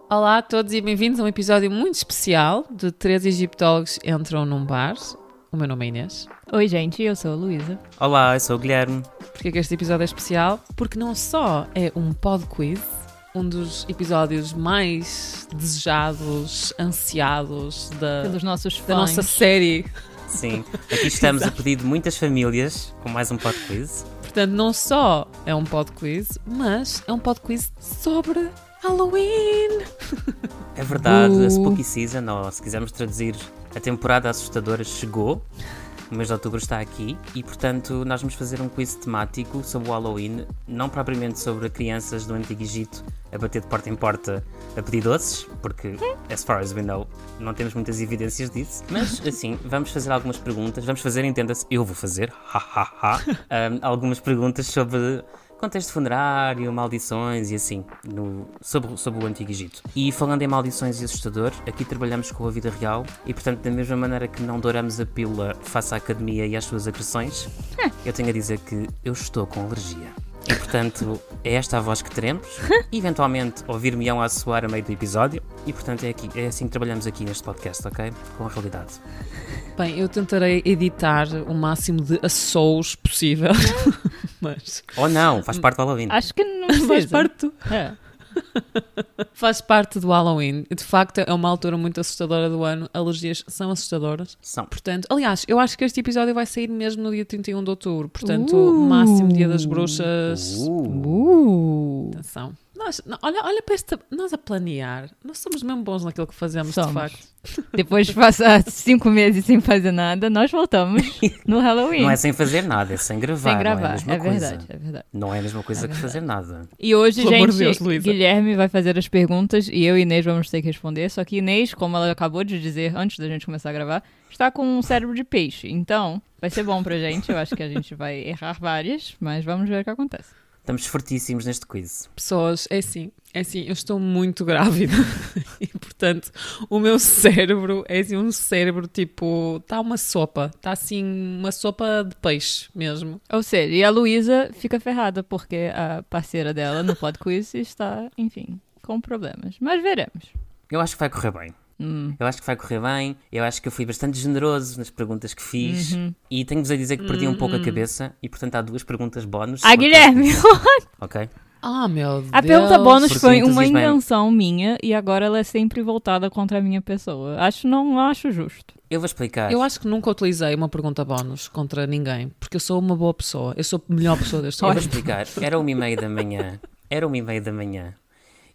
Olá a todos e bem-vindos a um episódio muito especial de 3 egiptólogos entram num bar. O meu nome é Inês. Oi gente, eu sou a Luísa. Olá, eu sou o Guilherme. Porquê que este episódio é especial? Porque não só é um pod quiz, um dos episódios mais desejados, ansiados Pelos nossos fãs. da nossa série. Sim, aqui estamos a pedido de muitas famílias com mais um pod quiz. Portanto, não só é um pod quiz, mas é um pod quiz sobre Halloween. É verdade, a Spooky Season, ou se quisermos traduzir, a temporada assustadora chegou. O mês de outubro está aqui e, portanto, nós vamos fazer um quiz temático sobre o Halloween, não propriamente sobre crianças do Antigo Egito a bater de porta em porta a pedir doces, porque, as far as we know, não temos muitas evidências disso. Mas, assim, vamos fazer algumas perguntas. Vamos fazer, entenda-se, eu vou fazer, algumas perguntas sobre contexto funerário, maldições e assim, sobre o Antigo Egito. E falando em maldições e assustador, aqui trabalhamos com a vida real e, portanto, da mesma maneira que não douramos a pílula face à academia e às suas agressões, eu tenho a dizer que eu estou com alergia. E, portanto, é esta a voz que teremos. Eventualmente, ouvir-me-ão a soar a meio do episódio. E, portanto, é assim que trabalhamos aqui neste podcast, ok? Com a realidade. Bem, eu tentarei editar o máximo de assous possível. Mas... Ou não, faz parte do Halloween. Acho que não precisa. Faz parte. É. Faz parte do Halloween. De facto, é uma altura muito assustadora do ano. Alergias são assustadoras. São. Portanto, aliás, eu acho que este episódio vai sair mesmo no dia 31 de outubro. Portanto, máximo dia das bruxas. Atenção. Olha para esta... Nós a planear. Nós somos mesmo bons naquilo que fazemos, de facto. Depois de passar 5 meses sem fazer nada, nós voltamos no Halloween. Não é sem fazer nada, é sem gravar. Sem gravar, não é a mesma coisa. verdade, é verdade. Não é a mesma coisa que fazer nada. E hoje, Pelo amor gente, de Deus, Luísa. Guilherme vai fazer as perguntas e eu e Inês vamos ter que responder. Só que Inês, como ela acabou de dizer antes da gente começar a gravar, está com um cérebro de peixe. Então, vai ser bom pra gente. Eu acho que a gente vai errar várias, mas vamos ver o que acontece. Estamos fortíssimos neste quiz. Pessoas, é assim, eu estou muito grávida e, portanto, o meu cérebro é assim um cérebro tipo, está uma sopa, está assim uma sopa de peixe mesmo. Ou seja, e a Luísa fica ferrada porque a parceira dela no pod quiz está, enfim, com problemas. Mas veremos. Eu acho que vai correr bem. Eu acho que vai correr bem. Eu acho que eu fui bastante generoso nas perguntas que fiz. E tenho-vos a dizer que perdi um pouco a cabeça. E, portanto, há 2 perguntas bónus. Guilherme! Ok? Ah, meu Deus. A pergunta bônus Porque foi uma entusiasmei. invenção minha e agora ela é sempre voltada contra a minha pessoa. Não acho justo. Eu vou explicar. Eu acho que nunca utilizei uma pergunta bónus contra ninguém, porque eu sou uma boa pessoa, eu sou a melhor pessoa deste Eu vou mundo. explicar. Era 1h30 da manhã.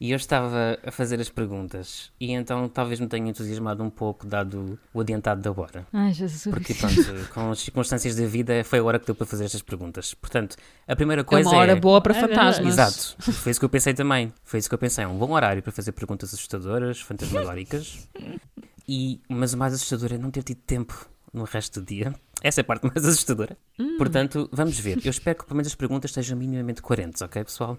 E eu estava a fazer as perguntas. E então talvez me tenha entusiasmado um pouco, dado o adiantado da hora. Ai, Jesus. Porque, pronto, com as circunstâncias da vida, foi a hora que deu para fazer estas perguntas. Portanto, a primeira É coisa uma hora boa para É fantasmas. Exato, foi isso que eu pensei também. Foi isso que eu pensei, é um bom horário para fazer perguntas assustadoras, fantasmagóricas. Mas o mais assustador é não ter tido tempo no resto do dia. Essa é a parte mais assustadora. Portanto, vamos ver. Eu espero que pelo menos as perguntas estejam minimamente coerentes, ok, pessoal?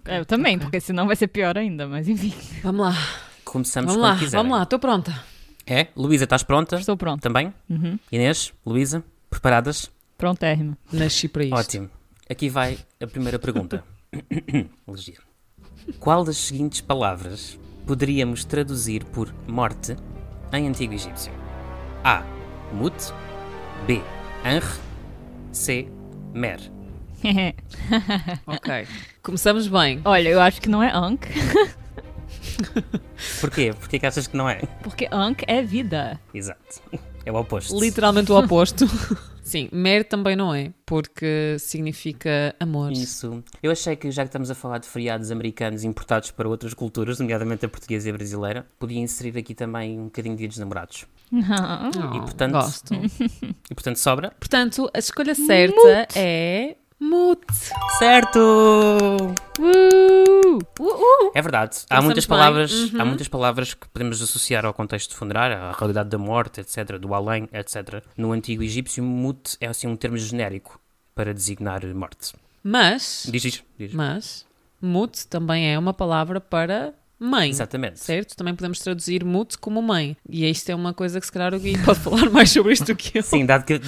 Eu também, porque senão vai ser pior ainda, mas enfim. Vamos lá, Começamos vamos lá, quando quiserem. vamos lá, estou pronta. É? Luísa, estás pronta? Estou pronta. Também? Inês? Luísa? Preparadas? Prontérrimo. Nasci para isto. Ótimo. Aqui vai a primeira pergunta. Alergia. Qual das seguintes palavras poderíamos traduzir por morte em antigo egípcio? A. Mut. B. Anr. C. Mer. Ok, começamos bem. Olha, eu acho que não é Ankh, Porquê? Porquê que achas que não é? porque Ankh é vida. Exato. É o oposto. Literalmente o oposto. Sim, mer também não é, porque significa amor. Isso. Eu achei que, já que estamos a falar de feriados americanos importados para outras culturas, nomeadamente a portuguesa e a brasileira, podia inserir aqui também um bocadinho de Dia dos Namorados. Oh, E, portanto- gosto. E, portanto, sobra. Portanto, a escolha certa é Mut. Certo! Uh! É verdade. Há muitas palavras que podemos associar ao contexto funerário, à realidade da morte, etc., do além, etc. No antigo egípcio, mut é assim um termo genérico para designar morte. Mas Diz. Mut também é uma palavra para mãe. Exatamente. Certo? Também podemos traduzir Mut como mãe. E isto é uma coisa que se calhar o Gui pode falar mais sobre isto do que eu. Sim, dado que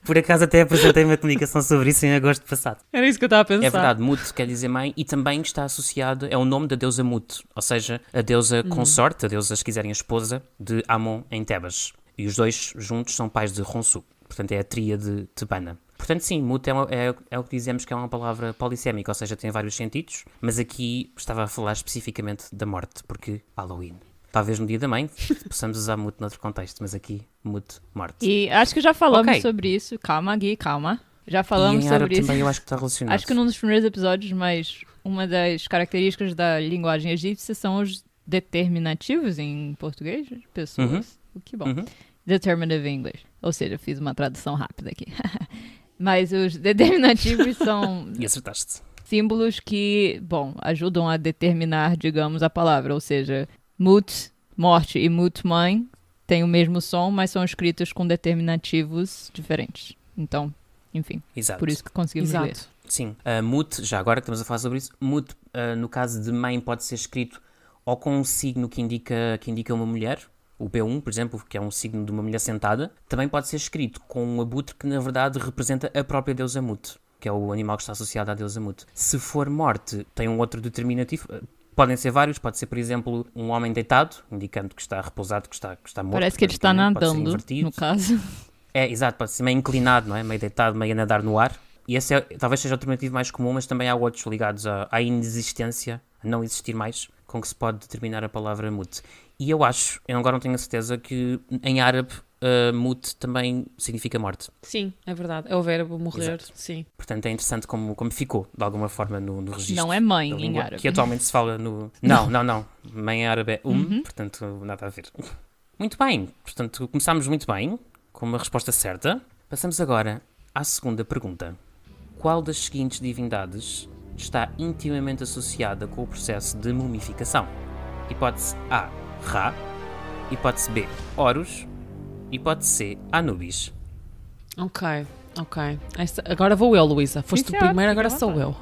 por acaso até apresentei uma comunicação sobre isso em agosto passado. Era isso que eu estava a pensar. É verdade, Mut quer dizer mãe e também está associado, é o nome da deusa Mut, ou seja, a deusa consorte, a deusa, se quiserem, a esposa de Amon em Tebas. E os dois juntos são pais de Ronsu. Portanto, é a tríade tebana. Portanto, sim, Mut é o que dizemos que é uma palavra polissémica, ou seja, tem vários sentidos, mas aqui estava a falar especificamente da morte, porque Halloween. Talvez no dia da mãe possamos usar Mut noutro contexto, mas aqui Mut, morte. E acho que já falamos Ok. sobre isso. Calma, Gui, calma. Já E falamos em sobre árabe isso. também eu acho que está relacionado. Acho que num dos primeiros episódios, mas uma das características da linguagem egípcia são os determinativos em português, pessoas. O que bom. Uhum. Determinative English. Ou seja, eu fiz uma tradução rápida aqui. Mas os determinativos são E acertaste. símbolos que, bom, ajudam a determinar, digamos, a palavra. Ou seja, mut, morte, e mut, mãe, têm o mesmo som, mas são escritos com determinativos diferentes. Então, enfim, Exato. por isso que conseguimos ler. Exato. Sim. Mut, já agora que estamos a falar sobre isso, Mut, no caso de mãe, pode ser escrito ou com um signo que indica uma mulher. O B1, por exemplo, que é um signo de uma mulher sentada, também pode ser escrito com um abutre que, na verdade, representa a própria deusa Mut, que é o animal que está associado à deusa Mut. Se for morte, tem um outro determinativo. Podem ser vários, pode ser, por exemplo, um homem deitado, indicando que está repousado, que está morto. Parece que ele está basicamente. Pode ser nadando, invertido. no caso. É, exato, pode ser meio inclinado, não é? Meio deitado, meio a nadar no ar. E esse talvez seja o alternativo mais comum, mas também há outros ligados à inexistência, a não existir mais, com que se pode determinar a palavra Mut. E eu acho, eu agora não tenho a certeza, que em árabe Mut também significa morte. Sim, é verdade. É o verbo morrer, Exato. sim. Portanto, é interessante como ficou, de alguma forma, no registro. Não é mãe da em língua, árabe. que atualmente se fala no... Não. Mãe em árabe é portanto, nada a ver. Muito bem, portanto, começámos muito bem, com uma resposta certa. Passamos agora à segunda pergunta. Qual das seguintes divindades está intimamente associada com o processo de mumificação? Hipótese A, Ra. Hipótese B, Horus. Hipótese C, Anubis. Ok. Agora vou eu, Luísa. Foste Isso o é primeiro, ótimo, agora fica à sou eu.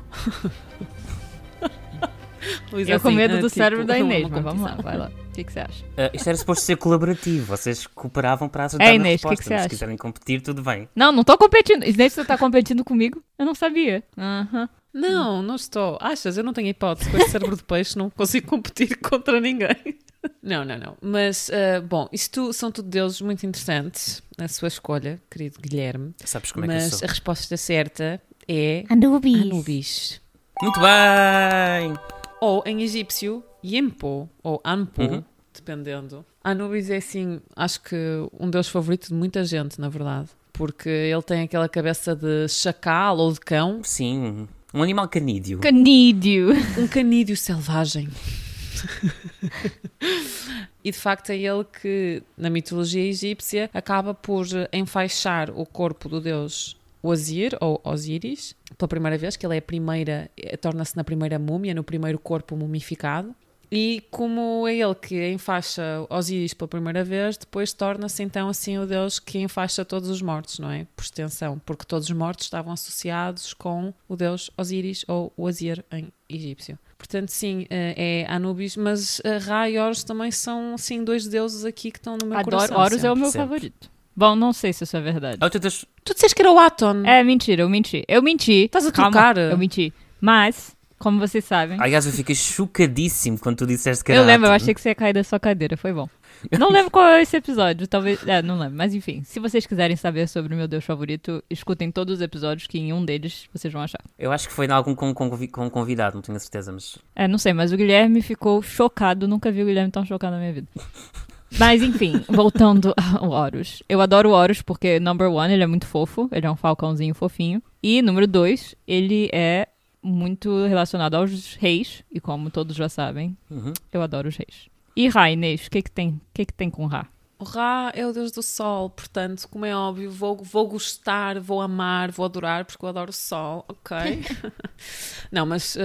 Luísa, Eu com assim, medo do tipo, cérebro da Inês, uma mas vamos lá, competição. vai lá. O que você acha? Isto era suposto ser colaborativo. Vocês cooperavam para acertar É, a Inês, o que resposta. você Mas se acha? quiserem competir, tudo bem. Não tô competindo. Inês, você tá competindo comigo? Eu não sabia. Aham. Não estou. Achas? Eu não tenho hipótese. Com este cérebro de peixe não consigo competir contra ninguém. Não. Mas, bom, isto são tudo deuses muito interessantes. A sua escolha, querido Guilherme. Sabes como é que eu Mas sou? a resposta certa é Anubis. Muito bem! Ou em egípcio, Yempo ou Anpo, Uhum. dependendo. Anubis é assim, acho que um deus favorito de muita gente, na verdade. Porque ele tem aquela cabeça de chacal ou de cão. Sim, um animal canídeo. Canídeo. Um canídeo selvagem. E de facto é ele que, na mitologia egípcia, acaba por enfaixar o corpo do deus Osir, ou Osíris, pela primeira vez, que ele é a primeira, torna-se na primeira múmia, no primeiro corpo mumificado. E como é ele que enfaixa Osíris pela primeira vez, depois torna-se então assim o deus que enfaixa todos os mortos, não é? Por extensão, porque todos os mortos estavam associados com o deus Osíris ou Osir em egípcio. Portanto, sim, é Anubis, mas Ra e Horus também são, assim, dois deuses aqui que estão no meu Adoro. coração. Horus é o meu sempre. favorito. Bom, não sei se isso é verdade. Outra das... Tu disseste que era o Aton. É, mentira, eu menti. Estás a Calma, trocar? eu menti. Mas, como vocês sabem... Aliás, eu fiquei chocadíssimo quando tu disseste que era Eu lembro, eu Atum. achei que você ia cair da sua cadeira, foi bom. Não lembro qual é esse episódio, talvez... não lembro, mas enfim. Se vocês quiserem saber sobre o meu deus favorito, escutem todos os episódios que em um deles vocês vão achar. Eu acho que foi em algum com um convidado, não tenho a certeza, mas... Não sei, mas o Guilherme ficou chocado, nunca vi o Guilherme tão chocado na minha vida. Mas enfim, voltando ao Horus. Eu adoro o Horus porque, number one, ele é muito fofo, ele é um falcãozinho fofinho. E, número 2, ele é muito relacionado aos reis, e como todos já sabem, eu adoro os reis. E Ra, Inês, o que tem com Ra? O Ra é o deus do sol, portanto, como é óbvio, vou gostar, vou amar, vou adorar, porque eu adoro o sol, ok? Não, mas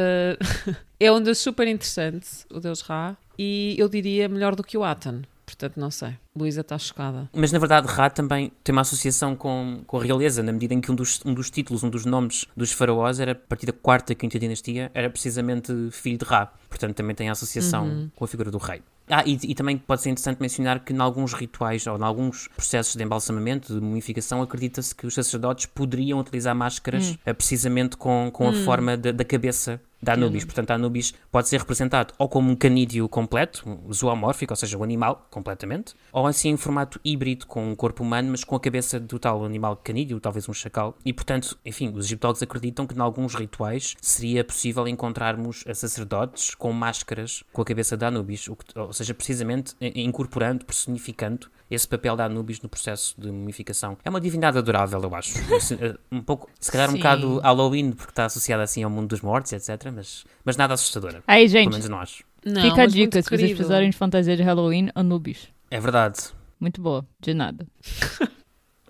é um deus super interessante, o deus Ra, e eu diria melhor do que o Aten. portanto não sei. Luísa está chocada. Mas na verdade Ra também tem uma associação com a realeza, na medida em que um dos títulos, um dos nomes dos faraós era a partir da 4ª, 5ª dinastia, era precisamente filho de Ra. Portanto também tem a associação com a figura do rei. E também pode ser interessante mencionar que em alguns rituais ou em alguns processos de embalsamamento, de mumificação, acredita-se que os sacerdotes poderiam utilizar máscaras precisamente com a forma da cabeça da Anubis. Portanto, a Anubis pode ser representado ou como um canídeo completo, zoomórfico, ou seja, um animal completamente, ou assim em formato híbrido com um corpo humano, mas com a cabeça do tal animal canídeo, talvez um chacal. E, portanto, enfim, os egiptólogos acreditam que em alguns rituais seria possível encontrarmos sacerdotes com máscaras com a cabeça da Anubis, ou seja, precisamente incorporando, personificando esse papel da Anubis no processo de mumificação. É uma divindade adorável, eu acho. Um pouco, se calhar um bocado Halloween, porque está associada assim ao mundo dos mortos, etc. Mas nada assustadora. Aí, gente, pelo menos não acho. Não, fica a mas dica, muito se vocês querido. precisarem de fantasia de Halloween, Anubis. É verdade. Muito boa, de nada.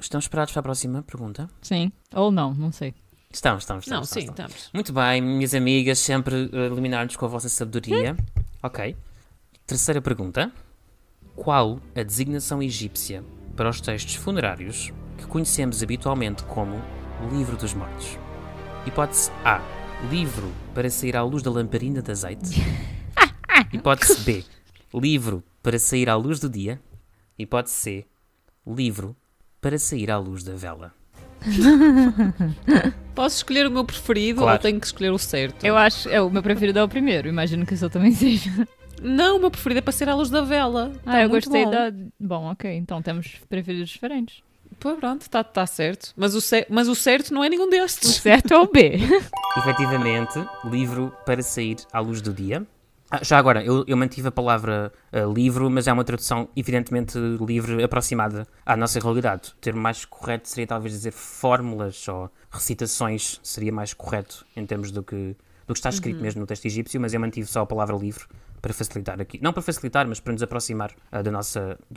Estamos preparados para a próxima pergunta? Sim, ou não sei. Estamos. Não, sim, estamos. Muito bem, minhas amigas, sempre a iluminar-nos com a vossa sabedoria. Ok. Terceira pergunta. Qual a designação egípcia para os textos funerários que conhecemos habitualmente como Livro dos Mortos? Hipótese A. Livro para sair à luz da lamparina de azeite. Hipótese B. Livro para sair à luz do dia. Hipótese C. Livro para sair à luz da vela. Posso escolher o meu preferido Claro. ou tenho que escolher o certo? Eu acho, o meu preferido é o primeiro, imagino que o seu também seja. Não, o meu preferido é para ser à luz da vela. Tá Eu muito gostei bom. Bom, ok, então temos preferidos diferentes. Pô, pronto, está certo. Mas o certo não é nenhum O destes. certo é o B. Efetivamente, livro para sair à luz do dia. Já agora, eu mantive a palavra livro, mas é uma tradução evidentemente livre aproximada à nossa realidade. O termo mais correto seria talvez dizer fórmulas ou recitações, seria mais correto em termos do que está escrito mesmo no texto egípcio, mas eu mantive só a palavra livro para facilitar aqui. Não para facilitar, mas para nos aproximar da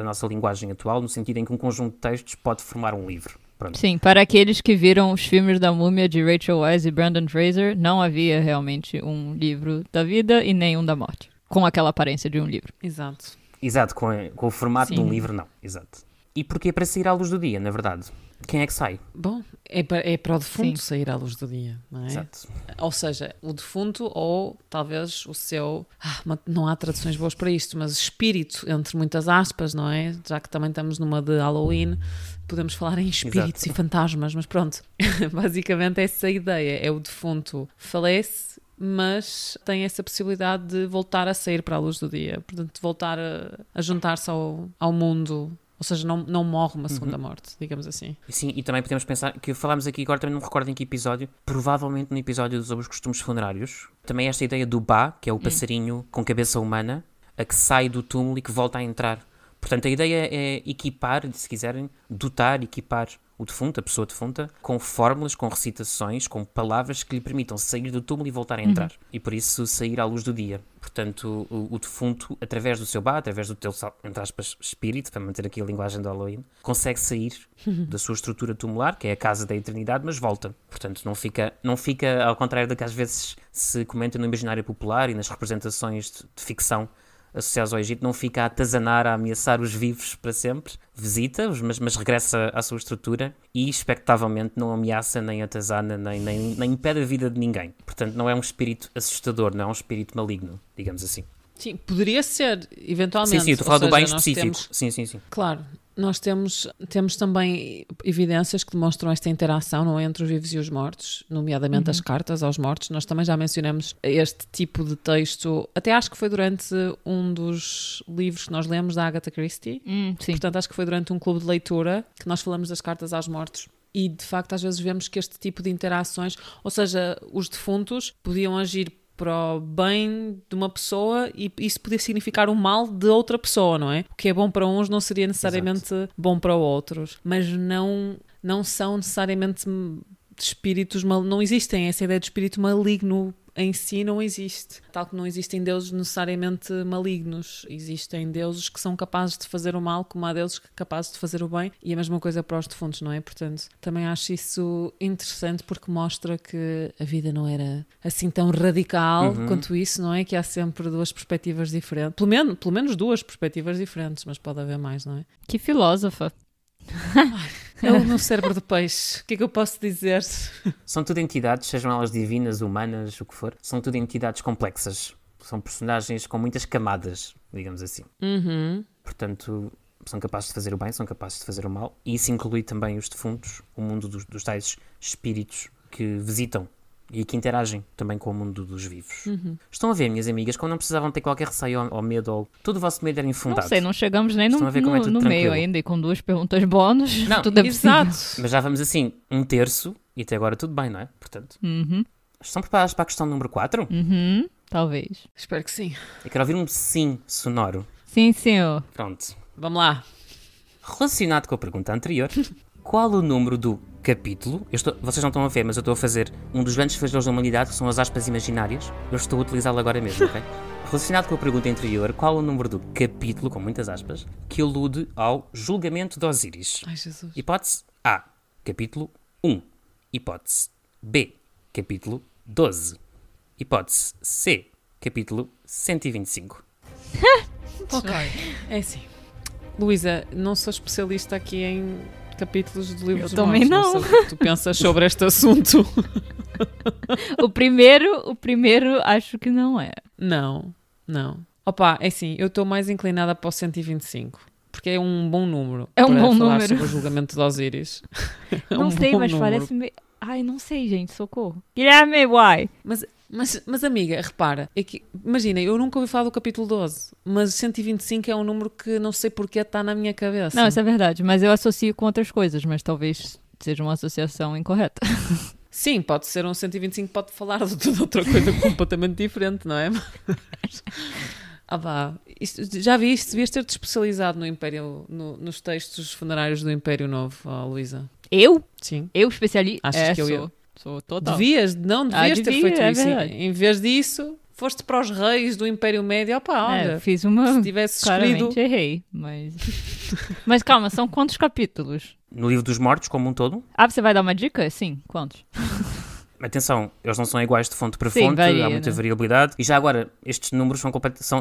nossa linguagem atual, no sentido em que um conjunto de textos pode formar um livro. Pronto. Sim, para aqueles que viram os filmes da Múmia de Rachel Weisz e Brandon Fraser, não havia realmente um livro da vida e nem um da morte, com aquela aparência de um livro. Exato. Exato, com o formato de um Sim. livro, não. Exato. E porquê para sair à luz do dia, na verdade? Quem é que sai? Bom, é para o defunto Sim. sair à luz do dia, não é? Exato. Ou seja, o defunto ou talvez o seu... não há traduções boas para isto, mas espírito, entre muitas aspas, não é? Já que também estamos numa de Halloween, podemos falar em espíritos Exato. e fantasmas, mas pronto. Basicamente essa é a ideia. É o defunto falece, mas tem essa possibilidade de voltar a sair para a luz do dia. Portanto, de voltar a juntar-se ao mundo. Ou seja, não morre uma segunda morte, digamos assim. Sim, e também podemos pensar que falámos aqui agora, também não me recordo em que episódio, provavelmente no episódio sobre os costumes funerários, também esta ideia do Ba, que é o passarinho com cabeça humana, a que sai do túmulo e que volta a entrar. Portanto, a ideia é equipar, se quiserem, equipar o defunto, a pessoa defunta, com fórmulas, com recitações, com palavras que lhe permitam sair do túmulo e voltar a entrar. E por isso sair à luz do dia. Portanto, o defunto, através do seu Ba, através do teu, entre aspas, espírito, para manter aqui a linguagem do Halloween, consegue sair da sua estrutura tumular, que é a casa da eternidade, mas volta. Portanto, não fica ao contrário do que às vezes se comenta no imaginário popular e nas representações de ficção associados ao Egito, não fica a atazanar, a ameaçar os vivos para sempre, visita-os, mas regressa à sua estrutura e, expectavelmente, não ameaça, nem atazana, nem impede a vida de ninguém. Portanto, não é um espírito assustador, não é um espírito maligno, digamos assim. Sim, poderia ser, eventualmente. Sim, estou a falar do bem nós específico. temos- Sim. Claro, nós temos também evidências que demonstram esta interação, não é, entre os vivos e os mortos, nomeadamente as cartas aos mortos. Nós também já mencionamos este tipo de texto, até acho que foi durante um dos livros que nós lemos da Agatha Christie. Sim. Portanto, acho que foi durante um clube de leitura que nós falamos das cartas aos mortos. E, de facto, às vezes vemos que este tipo de interações, ou seja, os defuntos podiam agir para o bem de uma pessoa e isso podia significar o mal de outra pessoa, não é? O que é bom para uns não seria necessariamente bom para outros, mas não são necessariamente espíritos não existem essa ideia de espírito maligno em si não existe. Tal que não existem deuses necessariamente malignos. Existem deuses que são capazes de fazer o mal, como há deuses que são capazes de fazer o bem, e a mesma coisa para os defuntos, não é? Portanto, também acho isso interessante porque mostra que a vida não era assim tão radical quanto isso, não é? Que há sempre duas perspectivas diferentes. Pelo menos duas perspectivas diferentes, mas pode haver mais, não é? Que filósofa. É o meu cérebro de peixe. O que é que eu posso dizer? São tudo entidades, sejam elas divinas, humanas, o que for, são tudo entidades complexas. São personagens com muitas camadas, digamos assim. Portanto, são capazes de fazer o bem, são capazes de fazer o mal. E isso inclui também os defuntos, o mundo dos tais espíritos que visitam e que interagem também com o mundo dos vivos. Estão a ver, minhas amigas, como não precisavam ter qualquer receio ou medo, ou todo o vosso medo era infundado. Não sei, não chegamos nem Estão a ver como é tudo no meio tranquilo. ainda, e com 2 perguntas bónus, Não, tudo é possível. Exato. Mas já vamos assim, 1/3, e até agora tudo bem, não é? Portanto, estão preparadas para a questão número 4? Talvez. Espero que sim. Eu quero ouvir um sim sonoro. Sim, senhor. Pronto. Vamos lá. Relacionado com a pergunta anterior, qual o número do capítulo? Vocês não estão a ver, mas eu estou a fazer um dos grandes flagelos da humanidade, que são as aspas imaginárias. Eu estou a utilizá-lo agora mesmo, ok? Relacionado com a pergunta anterior, qual o número do capítulo, com muitas aspas, que alude ao julgamento de Osíris? Ai, Jesus. Hipótese A, capítulo 1. Hipótese B, capítulo 12. Hipótese C, capítulo 125. Ok. É assim. Luísa, não sou especialista aqui em capítulos de livros Eu também mortos. não. Sei o que tu pensas sobre este assunto. O primeiro acho que não é. Não. Opa, é assim, eu estou mais inclinada para o 125. Porque é um bom número. É um para bom falar número. sobre o julgamento de Osíris. É Não um sei, bom mas número. parece-me... Ai, não sei, gente, socorro. Guilherme, why? Mas amiga, repara, é que, imagina, eu nunca ouvi falar do capítulo 12, mas 125 é um número que não sei porque está na minha cabeça. Não, isso é verdade, mas eu associo com outras coisas, mas talvez seja uma associação incorreta. Sim, pode ser um 125, pode falar de outra coisa completamente diferente, não é? Já viste, devias ter-te especializado no Império, nos textos funerários do Império Novo, Luísa. Eu? Sim. Eu especialista? Achas que eu ia? Sou total. Devias ter devia, feito é isso. verdade. Em vez disso, foste para os reis do Império Médio. Olha, Fiz uma... se tivesse escolhido... Claramente errei, mas... Mas calma, são quantos capítulos? No livro dos mortos, como um todo, Ah, você vai dar uma dica? Sim, quantos? atenção, eles não são iguais de fonte para Sim, fonte, varia, há muita né? variabilidade. E já agora, estes números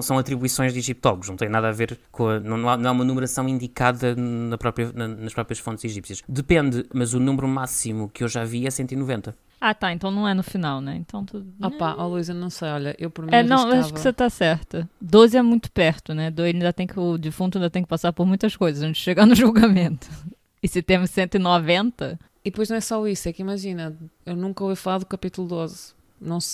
são atribuições de egiptólogos, não tem nada a ver com não há uma numeração indicada nas próprias fontes egípcias. Depende, mas o número máximo que eu já vi é 190. Ah, tá, então não é no final, né? Então tudo... Luísa, não sei, olha, eu por mim Não, arriscava. acho que você tá certa. 12 é muito perto, né? O defunto ainda tem que passar por muitas coisas antes de chegar no julgamento. E se temos 190... E depois não é só isso, é que imagina, eu nunca ouvi falar do capítulo 12.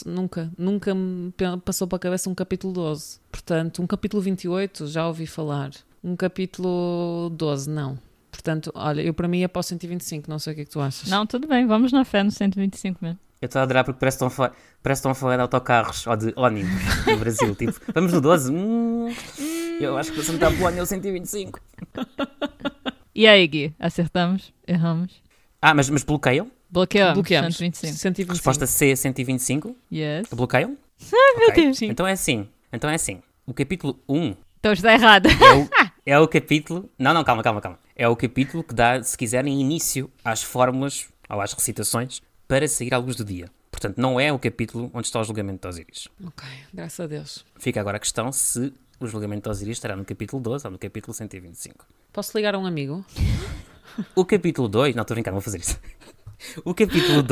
Nunca me passou para a cabeça um capítulo 12. Portanto, um capítulo 28 já ouvi falar. Um capítulo 12, não. Portanto, olha, eu para mim ia para o 125, não sei o que é que tu achas. Não, tudo bem, vamos na fé no 125 mesmo. Eu estou a adorar porque parece que estão a falar de autocarros ou de ônibus no Brasil. Tipo, vamos no 12? Eu acho que o Santa Polónia é o 125. E aí, Gui? Acertamos? Erramos? Mas bloqueiam? Bloqueamos. Bloqueamos. 125. 125. Resposta C, 125. Yes. Bloqueiam? Meu Deus. Sim. Então é assim. O capítulo 1 Então está errado. é o capítulo... Não, calma. É o capítulo que dá, se quiserem, início às fórmulas ou às recitações para sair à luz do dia. Portanto, não é o capítulo onde está o julgamento de Osíris. Ok, graças a Deus. Fica agora a questão se o julgamento de Osíris estará no capítulo 12 ou no capítulo 125. Posso ligar a um amigo? O capítulo 2... Não, estou a brincar, não vou fazer isso. O capítulo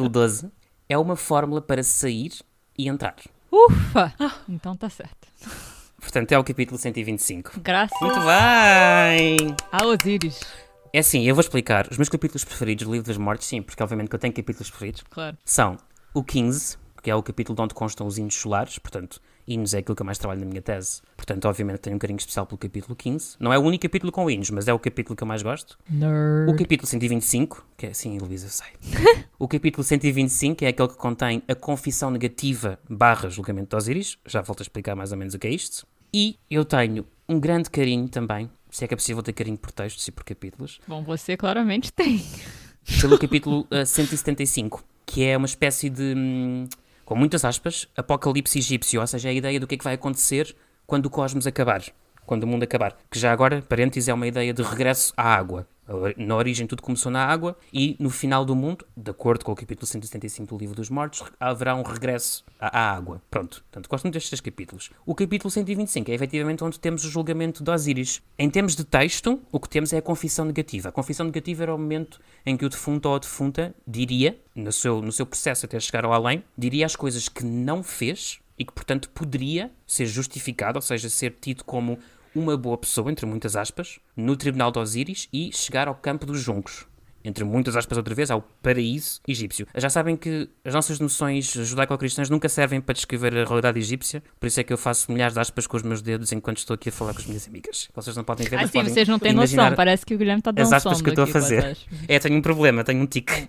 12 é uma fórmula para sair e entrar. Ufa! Então está certo. Portanto, é o capítulo 125. Graças Muito bem! a Osíris. É assim, eu vou explicar. Os meus capítulos preferidos do Livro das Mortes, sim, porque obviamente que eu tenho capítulos preferidos, Claro. são o 15, que é o capítulo onde constam os hinos solares, portanto, hinos é aquilo que eu mais trabalho na minha tese. Portanto, obviamente tenho um carinho especial pelo capítulo 15. Não é o único capítulo com hinos, mas é o capítulo que eu mais gosto. Nerd. O capítulo 125, que é... Sim, Luísa, eu sei. O capítulo 125 é aquele que contém a confissão negativa / julgamento de Osíris. Já volto a explicar mais ou menos o que é isto. E eu tenho um grande carinho também, se é que é possível ter carinho por textos e por capítulos, Bom, você claramente tem. pelo capítulo 175. que é uma espécie de, com muitas aspas, apocalipse egípcio, ou seja, a ideia do que é que vai acontecer quando o cosmos acabar, quando o mundo acabar. Que já agora, parênteses, é uma ideia de regresso à água. Na origem tudo começou na água e no final do mundo, de acordo com o capítulo 175 do Livro dos Mortos, haverá um regresso à água. Pronto, portanto, gosto muito destes 3 capítulos. O capítulo 125 é efetivamente onde temos o julgamento de Osíris. Em termos de texto, o que temos é a confissão negativa. A confissão negativa era o momento em que o defunto ou a defunta diria, no seu processo até chegar ao além, diria as coisas que não fez e que, portanto, poderia ser justificado, ou seja, ser tido como uma boa pessoa, entre muitas aspas, no tribunal de Osíris e chegar ao campo dos juncos. Entre muitas aspas outra vez, ao paraíso egípcio. Já sabem que as nossas noções judaico-cristãs nunca servem para descrever a realidade egípcia, por isso é que eu faço milhares de aspas com os meus dedos enquanto estou aqui a falar com as minhas amigas. Vocês não podem ver, mas sim, podem vocês não têm noção, parece que o Guilherme está dando as aspas que eu estou a aqui, fazer. Tenho um problema, tenho um tique.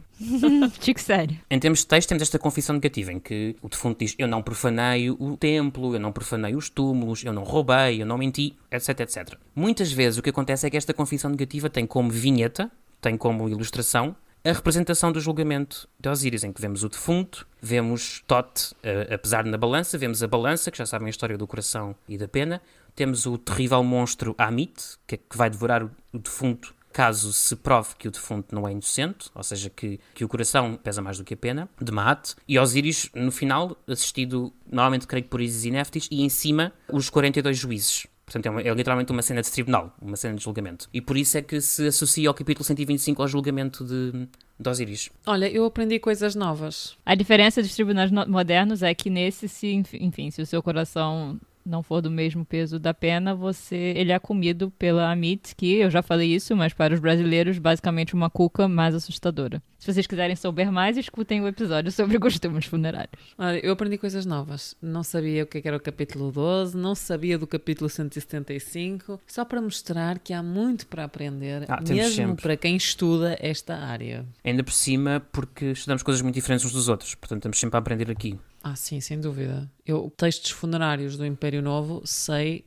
Tique sério. Em termos de texto, temos esta confissão negativa, em que o defunto diz: eu não profanei o templo, eu não profanei os túmulos, eu não roubei, eu não menti, etc, etc. Muitas vezes o que acontece é que esta confissão negativa tem como vinheta, tem como ilustração, a representação do julgamento de Osíris, em que vemos o defunto, vemos Thoth a pesar na balança, vemos a balança, que já sabem a história do coração e da pena, temos o terrível monstro Amit, que vai devorar o defunto caso se prove que o defunto não é inocente, ou seja, que o coração pesa mais do que a pena, de Maat, e Osíris, no final, assistido, normalmente creio que por Ísis e Néftis, e em cima, os 42 juízes. Portanto, é literalmente uma cena de tribunal, uma cena de julgamento. E por isso é que se associa ao capítulo 125 ao julgamento de Osíris. Olha, eu aprendi coisas novas. A diferença dos tribunais modernos é que nesse, se o seu coração não for do mesmo peso da pena, ele é comido pela Amit, que eu já falei isso, mas para os brasileiros, basicamente uma cuca mais assustadora. Se vocês quiserem saber mais, escutem o episódio sobre costumes funerários. Olha, eu aprendi coisas novas. Não sabia o que era o capítulo 12, não sabia do capítulo 175, só para mostrar que há muito para aprender, mesmo sempre. Para quem estuda esta área. Ainda por cima, porque estudamos coisas muito diferentes uns dos outros, portanto estamos sempre a aprender aqui. Sim, sem dúvida. Eu, textos funerários do Império Novo, sei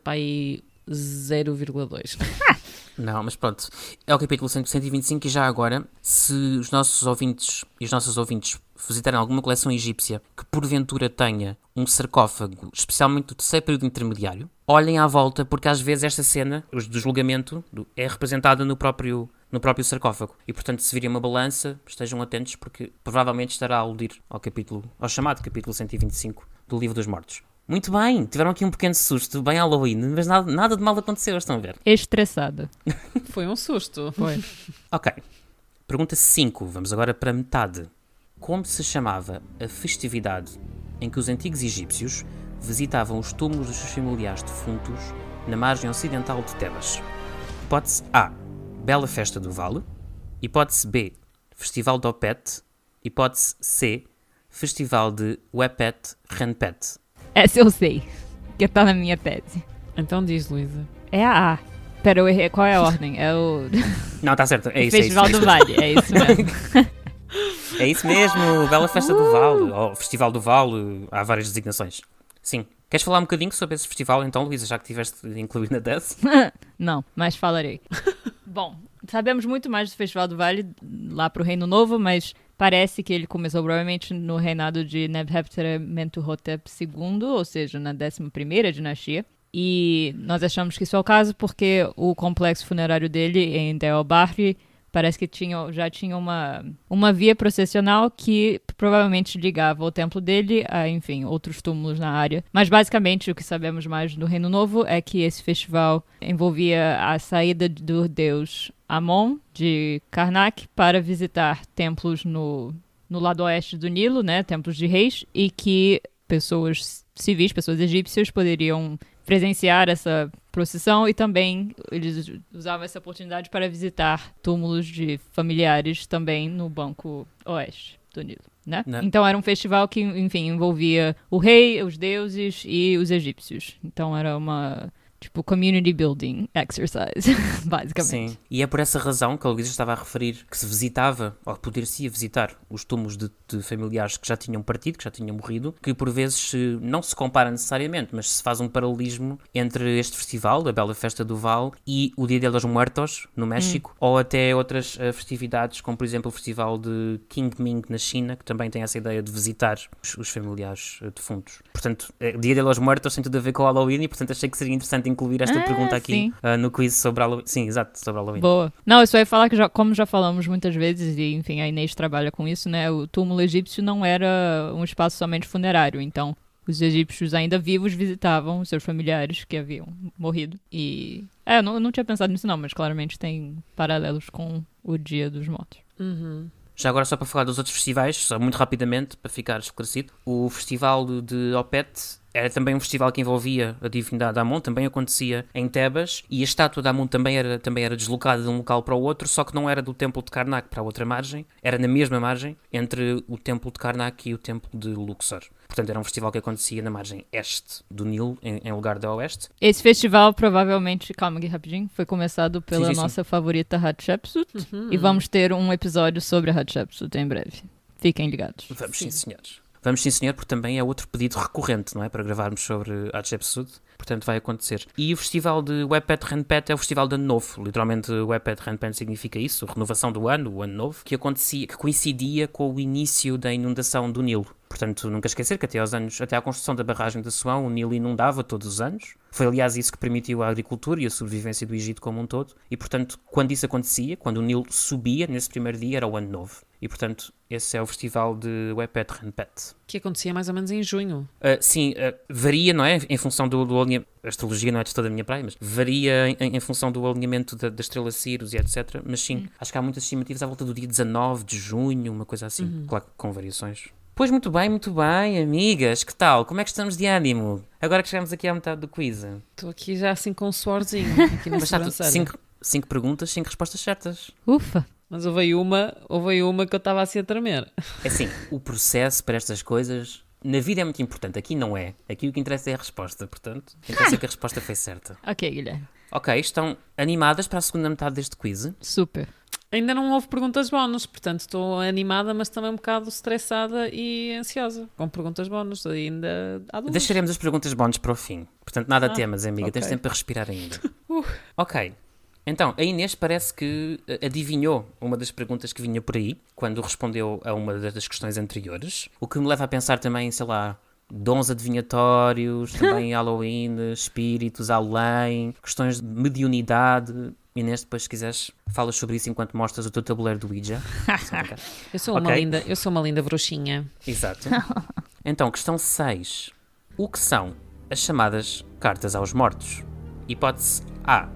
para aí 0,2. Não, mas pronto. É o capítulo 125 e já agora, se os nossos ouvintes e os nossos ouvintes visitarem alguma coleção egípcia que porventura tenha um sarcófago, especialmente do terceiro período intermediário, olhem à volta, porque às vezes esta cena do julgamento é representada no próprio sarcófago. E, portanto, se virem uma balança, estejam atentos, porque provavelmente estará a aludir ao chamado capítulo 125 do Livro dos Mortos. Muito bem, tiveram aqui um pequeno susto, bem Halloween, mas nada de mal aconteceu, estão a ver? Estressada. Foi um susto. Foi. Ok. Pergunta 5, vamos agora para metade. Como se chamava a festividade em que os antigos egípcios visitavam os túmulos dos seus familiares defuntos na margem ocidental de Tebas? Hipótese A, Bela Festa do Vale. Hipótese B, Festival de Opet. Hipótese C, Festival de Wepet Renpet. Essa eu sei, que tá na minha tese. Então diz, Luísa. É a A. Pera, eu errei. Qual é a ordem? É o... Não, tá certo. É isso. Festival do Vale, é isso mesmo. É isso mesmo, Bela Festa do Vale. Ou Festival do Vale, há várias designações. Sim. Queres falar um bocadinho sobre esse festival, então, Luísa, já que tiveste incluído na tese? Não, mas falarei. Bom, sabemos muito mais do Festival do Vale lá pro Reino Novo, mas parece que ele começou provavelmente no reinado de Nebhep-Mentuhotep II, ou seja, na 11ª dinastia. E nós achamos que isso é o caso porque o complexo funerário dele em Del Bahri parece que já tinha uma via processional que provavelmente ligava o templo dele a, enfim, outros túmulos na área. Mas basicamente o que sabemos mais do Reino Novo é que esse festival envolvia a saída do deus Amon de Karnak para visitar templos no lado oeste do Nilo, né, templos de reis, e que pessoas civis, pessoas egípcias poderiam presenciar essa procissão e também eles usavam essa oportunidade para visitar túmulos de familiares também no banco oeste do Nilo, né? Então era um festival que, enfim, envolvia o rei, os deuses e os egípcios. Então era uma Tipo, community building exercise, basicamente. Sim, e é por essa razão que a Luísa estava a referir que se visitava, ou poder-se visitar, os túmulos de familiares que já tinham partido, que já tinham morrido, que por vezes não se compara necessariamente, mas se faz um paralelismo entre este festival, a Bela Festa do Val, e o Dia de los Muertos, no México, ou até outras festividades, como por exemplo o Festival de Qingming, na China, que também tem essa ideia de visitar os familiares defuntos. Portanto, Dia de los Muertos tem tudo a ver com o Halloween e, portanto, achei que seria interessante incluir esta pergunta aqui no quiz sobre Halloween. Sim, exato, sobre Halloween. Boa. Não, eu só ia falar que, como já falamos muitas vezes, e enfim, a Inês trabalha com isso, né? O túmulo egípcio não era um espaço somente funerário, então os egípcios ainda vivos visitavam seus familiares que haviam morrido. E... eu não tinha pensado nisso não, mas claramente tem paralelos com o Dia dos Mortos. Já agora, só para falar dos outros festivais, só muito rapidamente, para ficar esclarecido, o Festival de Opet era também um festival que envolvia a divindade Amon, também acontecia em Tebas, e a estátua de Amon também era deslocada de um local para o outro, só que não era do templo de Karnak para a outra margem, era na mesma margem entre o templo de Karnak e o templo de Luxor. Portanto, era um festival que acontecia na margem este do Nilo, em lugar da oeste. Esse festival provavelmente, calma aqui rapidinho, foi começado pela nossa favorita Hatshepsut, e vamos ter um episódio sobre a Hatshepsut em breve. Fiquem ligados. Vamos sim, senhores. Vamos sim, senhor, porque também é outro pedido recorrente, não é? Para gravarmos sobre Hatshepsut. Portanto, vai acontecer. E o festival de Wepet Renpet é o festival de Ano Novo. Literalmente, Wepet Renpet significa isso, a renovação do ano, o Ano Novo, que coincidia com o início da inundação do Nilo. Portanto, nunca esquecer que até à construção da barragem de Assuão, o Nilo inundava todos os anos. Foi, aliás, isso que permitiu a agricultura e a sobrevivência do Egito como um todo. E, portanto, quando isso acontecia, quando o Nilo subia, nesse primeiro dia, era o Ano Novo. E, portanto, esse é o festival de Wepet Renpet. Que acontecia mais ou menos em junho. Sim, varia, não é? Em função do alinhamento. A astrologia não é de toda a minha praia, mas varia em função do alinhamento da estrela Sirius e etc. Mas sim, acho que há muitas estimativas à volta do dia 19 de junho, uma coisa assim. Claro que com variações. Pois muito bem, amigas. Que tal? Como é que estamos de ânimo? Agora que chegamos aqui à metade do quiz. Estou aqui já assim com um suorzinho aqui na Mas está sobrancelha. 5 perguntas, 5 respostas certas. Ufa! Mas houve uma que eu estava assim a tremer. É assim, o processo para estas coisas na vida é muito importante. Aqui não é. Aqui o que interessa é a resposta, portanto. Interessa que a resposta foi certa. Ok, Guilherme. Ok, estão animadas para a segunda metade deste quiz? Super. Ainda não houve perguntas bónus, portanto estou animada, mas também um bocado estressada e ansiosa. Com perguntas bónus ainda há duas. Deixaremos as perguntas bónus para o fim. Portanto, nada a temas, amiga. Ok. Tens tempo para respirar ainda. Ok. Então, a Inês parece que adivinhou uma das perguntas que vinha por aí, quando respondeu a uma das questões anteriores. O que me leva a pensar também, sei lá, dons adivinhatórios, também Halloween, espíritos, além, questões de mediunidade. Inês, depois se quiseres, falas sobre isso enquanto mostras o teu tabuleiro do Ouija. Eu sou uma linda bruxinha. Exato. Então, questão 6. O que são as chamadas cartas aos mortos? Hipótese A.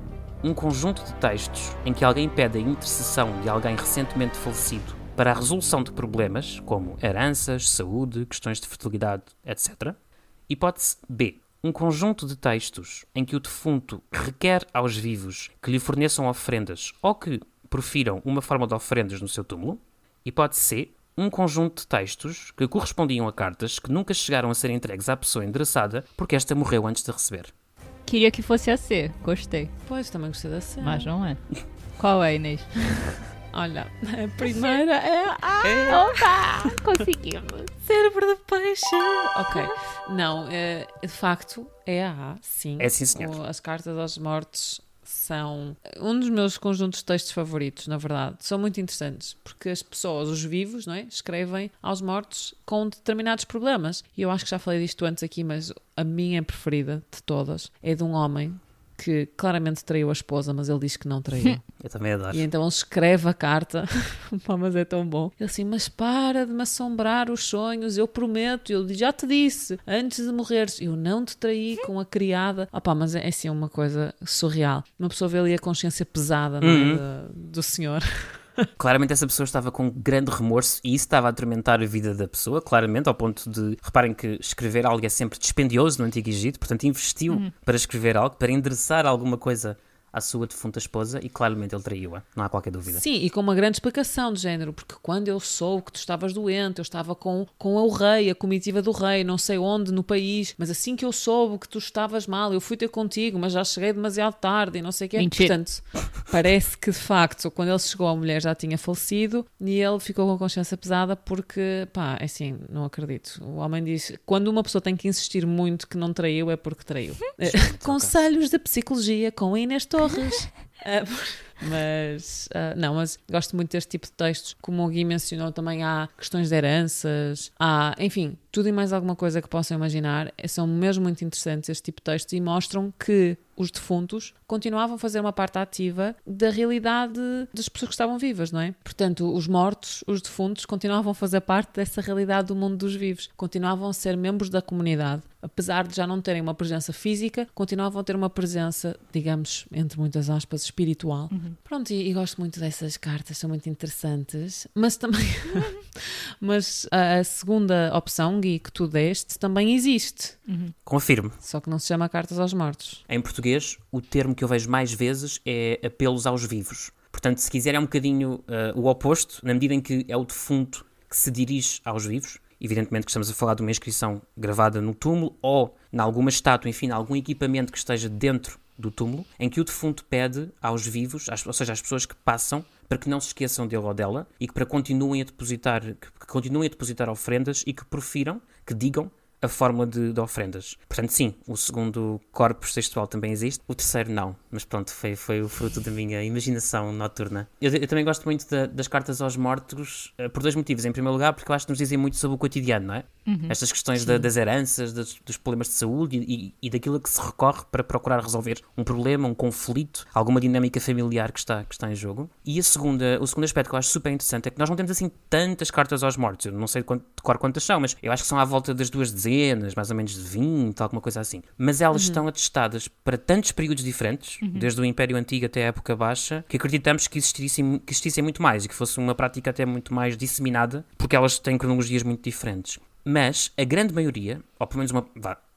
Um conjunto de textos em que alguém pede a intercessão de alguém recentemente falecido para a resolução de problemas, como heranças, saúde, questões de fertilidade, etc. Hipótese B. Um conjunto de textos em que o defunto requer aos vivos que lhe forneçam ofrendas ou que profiram uma forma de ofrendas no seu túmulo. Hipótese C. Um conjunto de textos que correspondiam a cartas que nunca chegaram a ser entregues à pessoa endereçada porque esta morreu antes de receber. Queria que fosse a C. Gostei. Pois, também gostei da cena. Mas não é. Qual é, Inês? Olha, a primeira é a... Opa! Conseguimos. Cérebro de peixe. Ok. Não, de facto, é a A, sim. É sim, senhor. As cartas aos mortos são um dos meus conjuntos de textos favoritos, na verdade. São muito interessantes, porque as pessoas, os vivos, não é? Escrevem aos mortos com determinados problemas. E eu acho que já falei disto antes aqui, mas a minha preferida de todas é de um homem que claramente traiu a esposa, mas ele diz que não traiu. Eu também adoro. E então ele escreve a carta, pá, mas é tão bom. Ele assim, mas para de me assombrar os sonhos, eu prometo, eu já te disse, antes de morreres, eu não te traí com a criada. Pá, mas é assim uma coisa surreal. Uma pessoa vê ali a consciência pesada, não é, do senhor. Claramente essa pessoa estava com grande remorso e isso estava a atormentar a vida da pessoa, claramente, ao ponto de... Reparem que escrever algo é sempre dispendioso no Antigo Egito, portanto investiu para escrever algo, para endereçar alguma coisa à sua defunta esposa e claramente ele traiu-a, não há qualquer dúvida. Sim, e com uma grande explicação de género, porque quando eu soube que tu estavas doente, eu estava com o rei, a comitiva do rei, não sei onde, no país, mas assim que eu soube que tu estavas mal, eu fui ter contigo, mas já cheguei demasiado tarde e não sei o quê. Mentira. Portanto, parece que de facto, quando ele chegou, a mulher já tinha falecido e ele ficou com a consciência pesada porque, pá, é assim, não acredito. O homem diz, quando uma pessoa tem que insistir muito que não traiu, é porque traiu. Conselhos de psicologia com a Inês Torres. Mas gosto muito deste tipo de textos. Como o Gui mencionou, também há questões de heranças, enfim, tudo e mais alguma coisa que possam imaginar. São mesmo muito interessantes este tipo de textos e mostram que os defuntos continuavam a fazer uma parte ativa da realidade das pessoas que estavam vivas, não é? Portanto, os mortos, os defuntos, continuavam a fazer parte dessa realidade do mundo dos vivos. Continuavam a ser membros da comunidade. Apesar de já não terem uma presença física, continuavam a ter uma presença, digamos, entre muitas aspas, espiritual. Pronto, e gosto muito dessas cartas, são muito interessantes. Mas também... mas a segunda opção, Gui, que tu deste, também existe. Confirmo. Só que não se chama Cartas aos Mortos. Em português, o termo que eu vejo mais vezes é apelos aos vivos. Portanto, se quiser é um bocadinho o oposto, na medida em que é o defunto que se dirige aos vivos. Evidentemente que estamos a falar de uma inscrição gravada no túmulo ou em alguma estátua, enfim, algum equipamento que esteja dentro do túmulo, em que o defunto pede aos vivos, ou seja, às pessoas que passam, para que não se esqueçam dele ou dela e que continuem a depositar ofrendas e que profiram, que digam a fórmula de ofrendas. Portanto, sim, o segundo corpus textual também existe, o terceiro não, mas pronto, foi o fruto da minha imaginação noturna. Eu também gosto muito das cartas aos mortos por dois motivos. Em primeiro lugar, porque eu acho que nos dizem muito sobre o cotidiano, não é? Estas questões das heranças, dos problemas de saúde e daquilo a que se recorre para procurar resolver um problema, um conflito, alguma dinâmica familiar que está em jogo. E o segundo aspecto que eu acho super interessante é que nós não temos assim tantas cartas aos mortos. Eu não sei de cor quantas são, mas eu acho que são à volta das 2 dezenas, mais ou menos de 20, alguma coisa assim. Mas elas estão atestadas para tantos períodos diferentes, desde o Império Antigo até a Época Baixa, que acreditamos que existissem muito mais e que fosse uma prática até muito mais disseminada, porque elas têm cronologias muito diferentes. Mas a grande maioria, ou pelo menos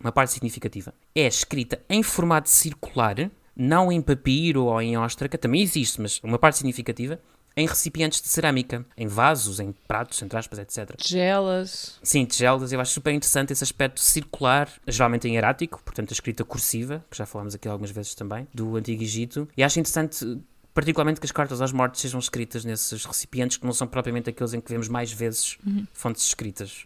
uma parte significativa, é escrita em formato circular, não em papiro ou em óstraca, também existe, mas uma parte significativa, em recipientes de cerâmica, em vasos, em pratos, entre aspas, etc. Tigelas. Sim, tigelas. Eu acho super interessante esse aspecto circular, geralmente em hierático, portanto a escrita cursiva, que já falámos aqui algumas vezes também, do Antigo Egito. E acho interessante, particularmente, que as cartas aos mortos sejam escritas nesses recipientes que não são propriamente aqueles em que vemos mais vezes fontes escritas.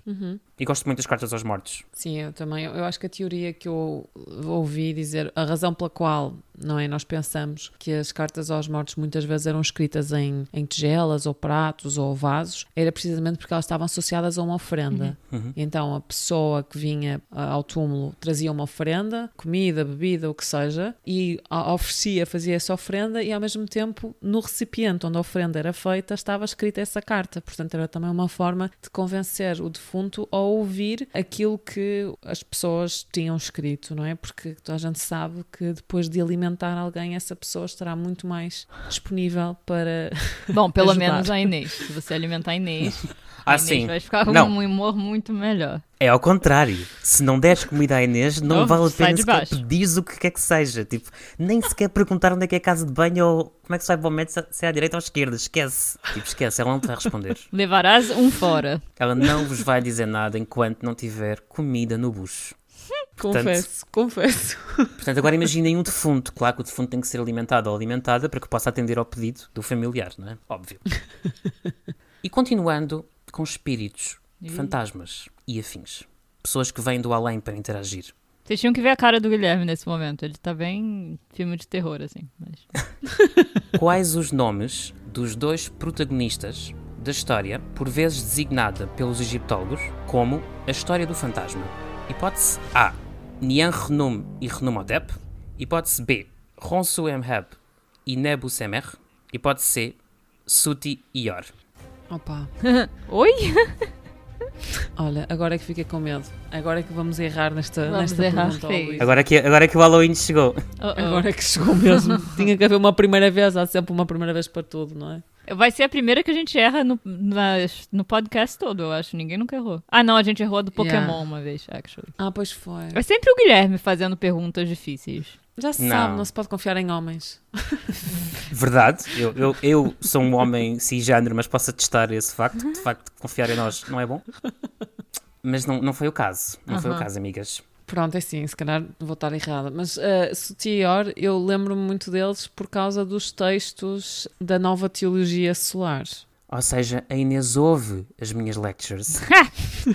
E gosto muito das cartas aos mortos. Sim, eu também. Eu acho que a teoria que eu ouvi dizer, a razão pela qual, não é, nós pensamos que as cartas aos mortos muitas vezes eram escritas em tigelas ou pratos ou vasos, era precisamente porque elas estavam associadas a uma ofrenda. Então a pessoa que vinha ao túmulo trazia uma ofrenda, comida, bebida, o que seja, e fazia essa ofrenda e ao mesmo tempo no recipiente onde a ofrenda era feita estava escrita essa carta. Portanto era também uma forma de convencer o defunto a ouvir aquilo que as pessoas tinham escrito, não é? Porque toda a gente sabe que depois de alimentar alguém, essa pessoa estará muito mais disponível para Bom, pelo ajudar. menos a Inês. Se você alimentar a Inês, Sim. vai ficar com Não. um humor muito melhor. É ao contrário. Se não deres comida à Inês, não vale a sai pena de sequer baixo. pedires o que quer que seja. Tipo, nem sequer perguntar onde é que é a casa de banho ou como é que se vai para o médico, se é à direita ou à esquerda. Esquece. Tipo, esquece. Ela não te vai responder. Levarás um fora. Ela não vos vai dizer nada enquanto não tiver comida no bucho. Confesso. Portanto, agora imaginem um defunto. Claro que o defunto tem que ser alimentado ou alimentada para que possa atender ao pedido do familiar, não é? Óbvio. E continuando com espíritos, fantasmas e afins. Pessoas que vêm do além para interagir. Vocês tinham que ver a cara do Guilherme nesse momento. Ele tá bem filme de terror, assim. Mas... Quais os nomes dos 2 protagonistas da história, por vezes designada pelos egiptólogos como a história do fantasma? Hipótese A. Nianrenum e Renumhotep. Hipótese B. Ronsu-Emheb e Nebu-Semer. Hipótese C. Suti e Yor. Opa, Oi? olha, agora é que fiquei com medo. Agora é que vamos errar nesta errar pergunta, feio. Luís. Agora que o Halloween chegou. Agora é que chegou mesmo. Tinha que haver uma primeira vez, há sempre uma primeira vez para tudo, não é? Vai ser a primeira que a gente erra no podcast todo, eu acho. Ninguém nunca errou. Ah, não, a gente errou do Pokémon uma vez, actually. Ah, pois foi. É sempre o Guilherme fazendo perguntas difíceis. Já se Não. sabe, não se pode confiar em homens. Verdade, eu sou um homem cisgênero, mas posso atestar esse facto. De facto, confiar em nós não é bom. Mas não foi o caso. Não foi o caso, amigas. Pronto, é assim, se calhar vou estar errada. Mas Sotior, eu lembro-me muito deles por causa dos textos da nova teologia solar. Ou seja, a Inês ouve as minhas lectures.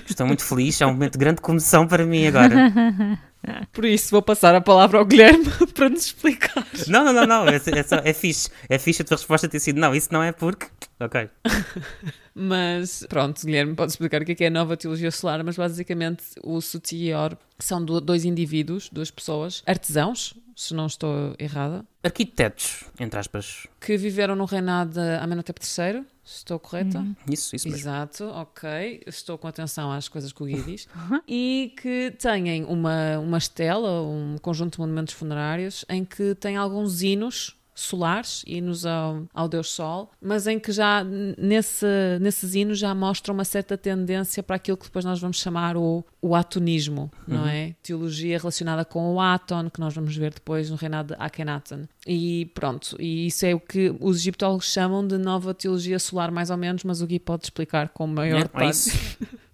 Estou muito feliz, é um momento de grande comoção para mim agora. Por isso, vou passar a palavra ao Guilherme para nos explicar. Não, é fixe. É fixe a tua resposta ter sido não, isso não é porque... Ok. Mas, pronto, Guilherme pode explicar o que é a nova teologia solar, mas basicamente o Sotior são dois indivíduos, duas pessoas, artesãos, se não estou errada, Arquitetos, entre aspas. que viveram no reinado de Amenhotep III, estou correta? Isso mesmo. Exato, ok. Estou com atenção às coisas que o Gui diz. E que têm uma estela, um conjunto de monumentos funerários, em que tem alguns hinos solares, hinos ao Deus Sol, mas em que já nesses hinos já mostra uma certa tendência para aquilo que depois nós vamos chamar o atonismo, não é? Teologia relacionada com o Aton, que nós vamos ver depois no reinado de Akhenaten. E pronto, e isso é o que os egiptólogos chamam de nova teologia solar, mais ou menos, mas o Gui pode explicar com maior detalhe.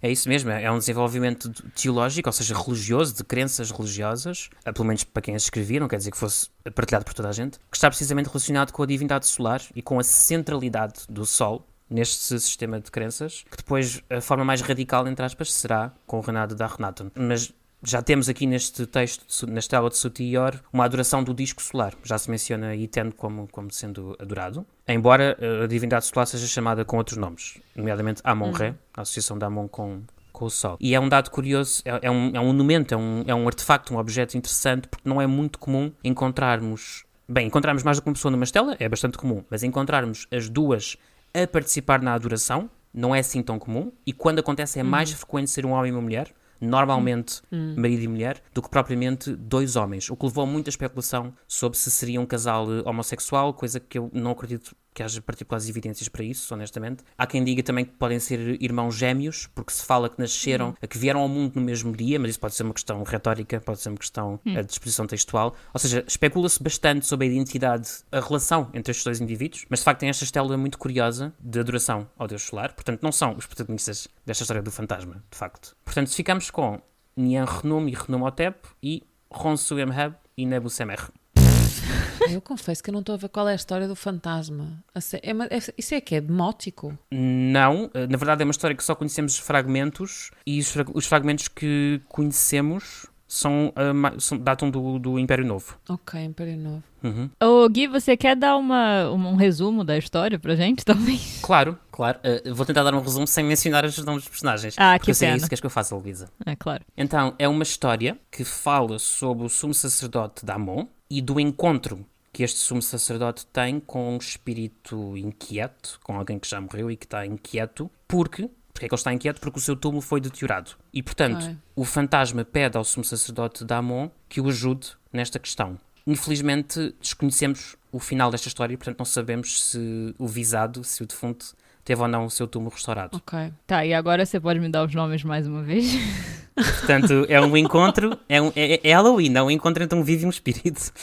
É isso mesmo, é um desenvolvimento teológico, ou seja, religioso, de crenças religiosas, pelo menos para quem as escrevia, não quer dizer que fosse partilhado por toda a gente, que está precisamente relacionado com a divindade solar e com a centralidade do Sol neste sistema de crenças, que depois a forma mais radical, entre aspas, será com o reinado de Akhenaten. Mas já temos aqui neste texto, na estela de Sotior, uma adoração do disco solar. Já se menciona Iten como sendo adorado, embora a divindade solar seja chamada com outros nomes, nomeadamente Amon-Re, a associação de Amon com o Sol. E é um dado curioso, é um monumento, é um artefacto, um objeto interessante, porque não é muito comum encontrarmos mais do que uma pessoa numa estela, é bastante comum, mas encontrarmos as duas a participar na adoração não é assim tão comum, e quando acontece é mais frequente ser um homem e uma mulher, normalmente marido e mulher, do que propriamente dois homens, o que levou a muita especulação sobre se seria um casal homossexual, coisa que eu não acredito que haja particulares evidências para isso, honestamente. Há quem diga também que podem ser irmãos gêmeos, porque se fala que nasceram, que vieram ao mundo no mesmo dia, mas isso pode ser uma questão retórica, pode ser uma questão de disposição textual. Ou seja, especula-se bastante sobre a identidade, a relação entre estes dois indivíduos, mas de facto tem esta estela muito curiosa de adoração ao Deus Solar, portanto não são os protagonistas desta história do fantasma, de facto. Portanto, se ficamos com Nianrenum e Renumhotep e Ronsu-Emheb e Nebu-Semer. Eu confesso que eu não estou a ver qual é a história do fantasma. Isso é que é demótico? Não, na verdade é uma história que só conhecemos fragmentos, e os fragmentos que conhecemos datam do Império Novo. Ok, Império Novo. Ô Gui, você quer dar um resumo da história pra gente também? Claro. Vou tentar dar um resumo sem mencionar os nomes dos personagens. Ah, porque que pena. é isso que és que eu faço, Luísa. É, claro. Então, é uma história que fala sobre o sumo sacerdote de Amon e do encontro que este sumo sacerdote tem com um espírito inquieto, com alguém que já morreu e que está inquieto, porque é que ele está inquieto? Porque o seu túmulo foi deteriorado. E, portanto, o fantasma pede ao sumo sacerdote de Amon que o ajude nesta questão. Infelizmente, desconhecemos o final desta história e, portanto, não sabemos se o visado, se o defunto, teve ou não o seu túmulo restaurado. Ok. Tá, e agora você pode me dar os nomes mais uma vez? Portanto, é um encontro, é Halloween, é um encontro entre um vivo e um espírito.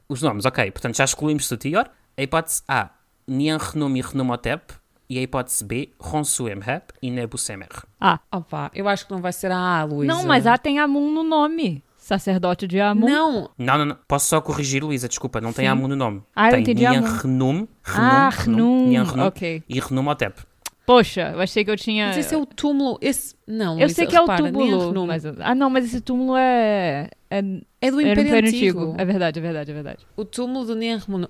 Os nomes, ok. Portanto, já excluímos Sotior. A hipótese A, Nianrenum e Renumhotep. E a hipótese B, Ronsu-Emheb e Nebu-Semer. Opa, eu acho que não vai ser a Luísa. Não, mas A tem Amun no nome. Sacerdote de Amun. Não. Posso só corrigir, Luísa, desculpa, não tem Amun no nome. Eu tem entendi Amun. Nianrenum, Ok. e Renumhotep. Poxa, eu achei que eu tinha... Mas esse é o túmulo... Não, eu Luísa, sei que repara, é o túmulo. Nianrenum Mas esse túmulo é do Império Antigo. É verdade. O túmulo do Nianrenum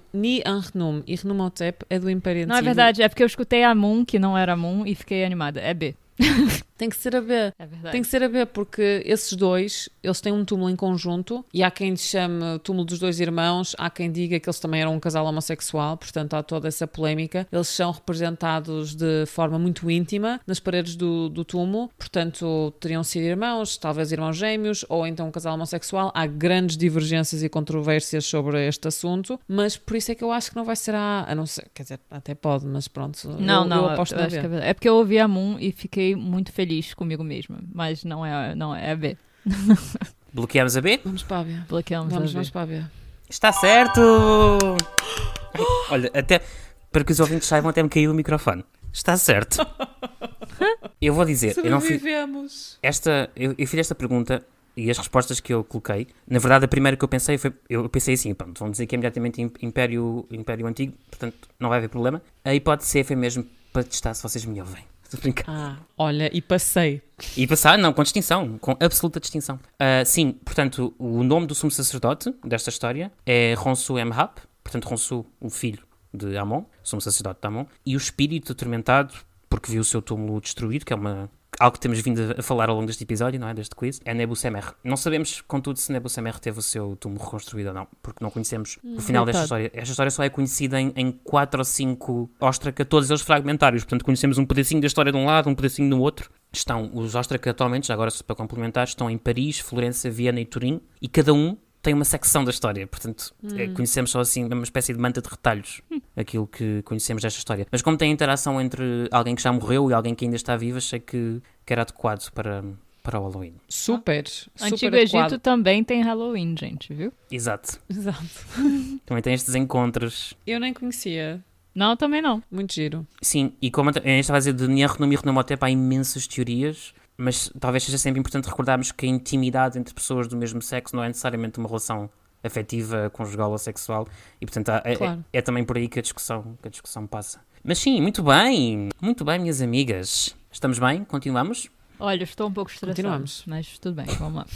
e Renumhotep é do Império Antigo. Não, é verdade. É porque eu escutei Amun, que não era Amun, e fiquei animada. É B. Tem que ser a B. É verdade. Tem que ser a B, porque esses dois, eles têm um túmulo em conjunto, e há quem chame o túmulo dos dois irmãos, há quem diga que eles também eram um casal homossexual, portanto há toda essa polémica. Eles são representados de forma muito íntima nas paredes do túmulo, portanto teriam sido irmãos, talvez irmãos gêmeos, ou então um casal homossexual. Há grandes divergências e controvérsias sobre este assunto, mas por isso é que eu acho que não vai ser a não ser, quer dizer, até pode, mas pronto, eu aposto na B. É porque eu ouvi Amun e fiquei muito feliz comigo mesma, mas não é a B. Bloqueamos a B? Vamos para a B. Bloqueamos Vamos para a B. Está certo! Olha, até para que os ouvintes saibam, até me caiu o microfone. Está certo. Eu vou dizer, eu não fiz Sobrevivemos. eu fiz esta pergunta e as respostas que eu coloquei, na verdade a primeira que eu pensei foi, eu pensei assim, pronto, vão dizer que é imediatamente Império Antigo, portanto não vai haver problema. A hipótese C foi mesmo para testar se vocês me ouvem. Estou a brincar. Olha, e passei. E passar, não, com distinção, com absoluta distinção. Sim, portanto, o nome do sumo sacerdote desta história é Ronsu Emhap, portanto Ronsu, o filho de Amon, sumo sacerdote de Amon, e o espírito atormentado, porque viu o seu túmulo destruído, que é algo que temos vindo a falar ao longo deste episódio, não é? Deste quiz, é Nebusemer. Não sabemos, contudo, se Nebusemer teve o seu túmulo reconstruído ou não, porque não conhecemos o final desta história. Esta história só é conhecida em 4 ou 5 Ostraca, todos eles fragmentários, portanto conhecemos um pedacinho da história de um lado, um pedacinho do outro. Os Ostraca atualmente, já agora para complementar, estão em Paris, Florença, Viena e Turim, e cada um tem uma secção da história, portanto conhecemos só assim uma espécie de manta de retalhos, aquilo que conhecemos desta história. Mas como tem interação entre alguém que já morreu e alguém que ainda está vivo, achei que era adequado para o Halloween. Super Antigo adequado. Egito também tem Halloween, gente, viu? Exato. Exato. Também tem estes encontros. Eu nem conhecia. Não, também não. Muito giro. Sim, e como eu estava a dizer de Nier no Mirnamotep, há imensas teorias, mas talvez seja sempre importante recordarmos que a intimidade entre pessoas do mesmo sexo não é necessariamente uma relação afetiva, conjugal ou sexual, e portanto Claro. é também por aí que a discussão passa. Mas sim, muito bem, minhas amigas. Estamos bem? Continuamos? Olha, estou um pouco estressada. Continuamos. Mas tudo bem, vamos lá.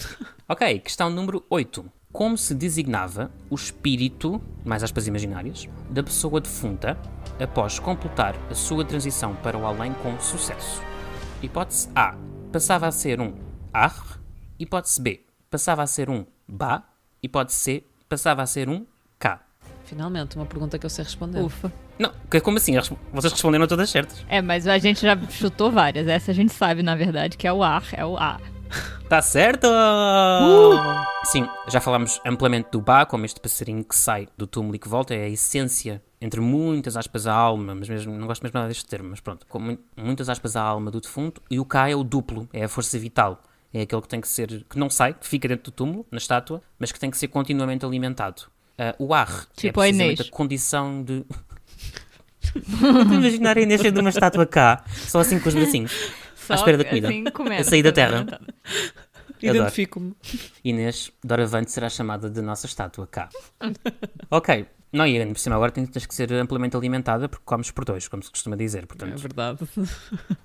Ok, questão número 8. Como se designava o espírito, mais aspas imaginárias, da pessoa defunta após completar a sua transição para o além com sucesso? Hipótese A. Passava a ser um Ar. Hipótese B. Passava a ser um Ba. Hipótese C. Passava a ser um K. Finalmente, uma pergunta que eu sei responder. Ufa. Não, como assim? Vocês responderam todas certas. É, mas a gente já chutou várias. Essa a gente sabe, na verdade, que é o ar, é o A. Tá certo! Sim, já falámos amplamente do Ba, como este passarinho que sai do túmulo e que volta, é a essência, entre muitas aspas, a alma, mas mesmo, não gosto mesmo nada deste termo, mas pronto, com muitas aspas, a alma do defunto, e o Ka é o duplo, é a força vital, é aquele que tem que ser, que não sai, que fica dentro do túmulo, na estátua, mas que tem que ser continuamente alimentado. O Ar Tipo é a precisamente Inês. a condição de... Não estou a imaginar a Inês sendo uma estátua cá, só assim com os bracinhos. Só À espera da comida. assim, comendo. A sair da terra. Identifico-me. Inês, doravante será chamada de nossa estátua cá. Ok. Não, e por cima agora tens que ser amplamente alimentada porque comes por dois, como se costuma dizer, É portanto, verdade.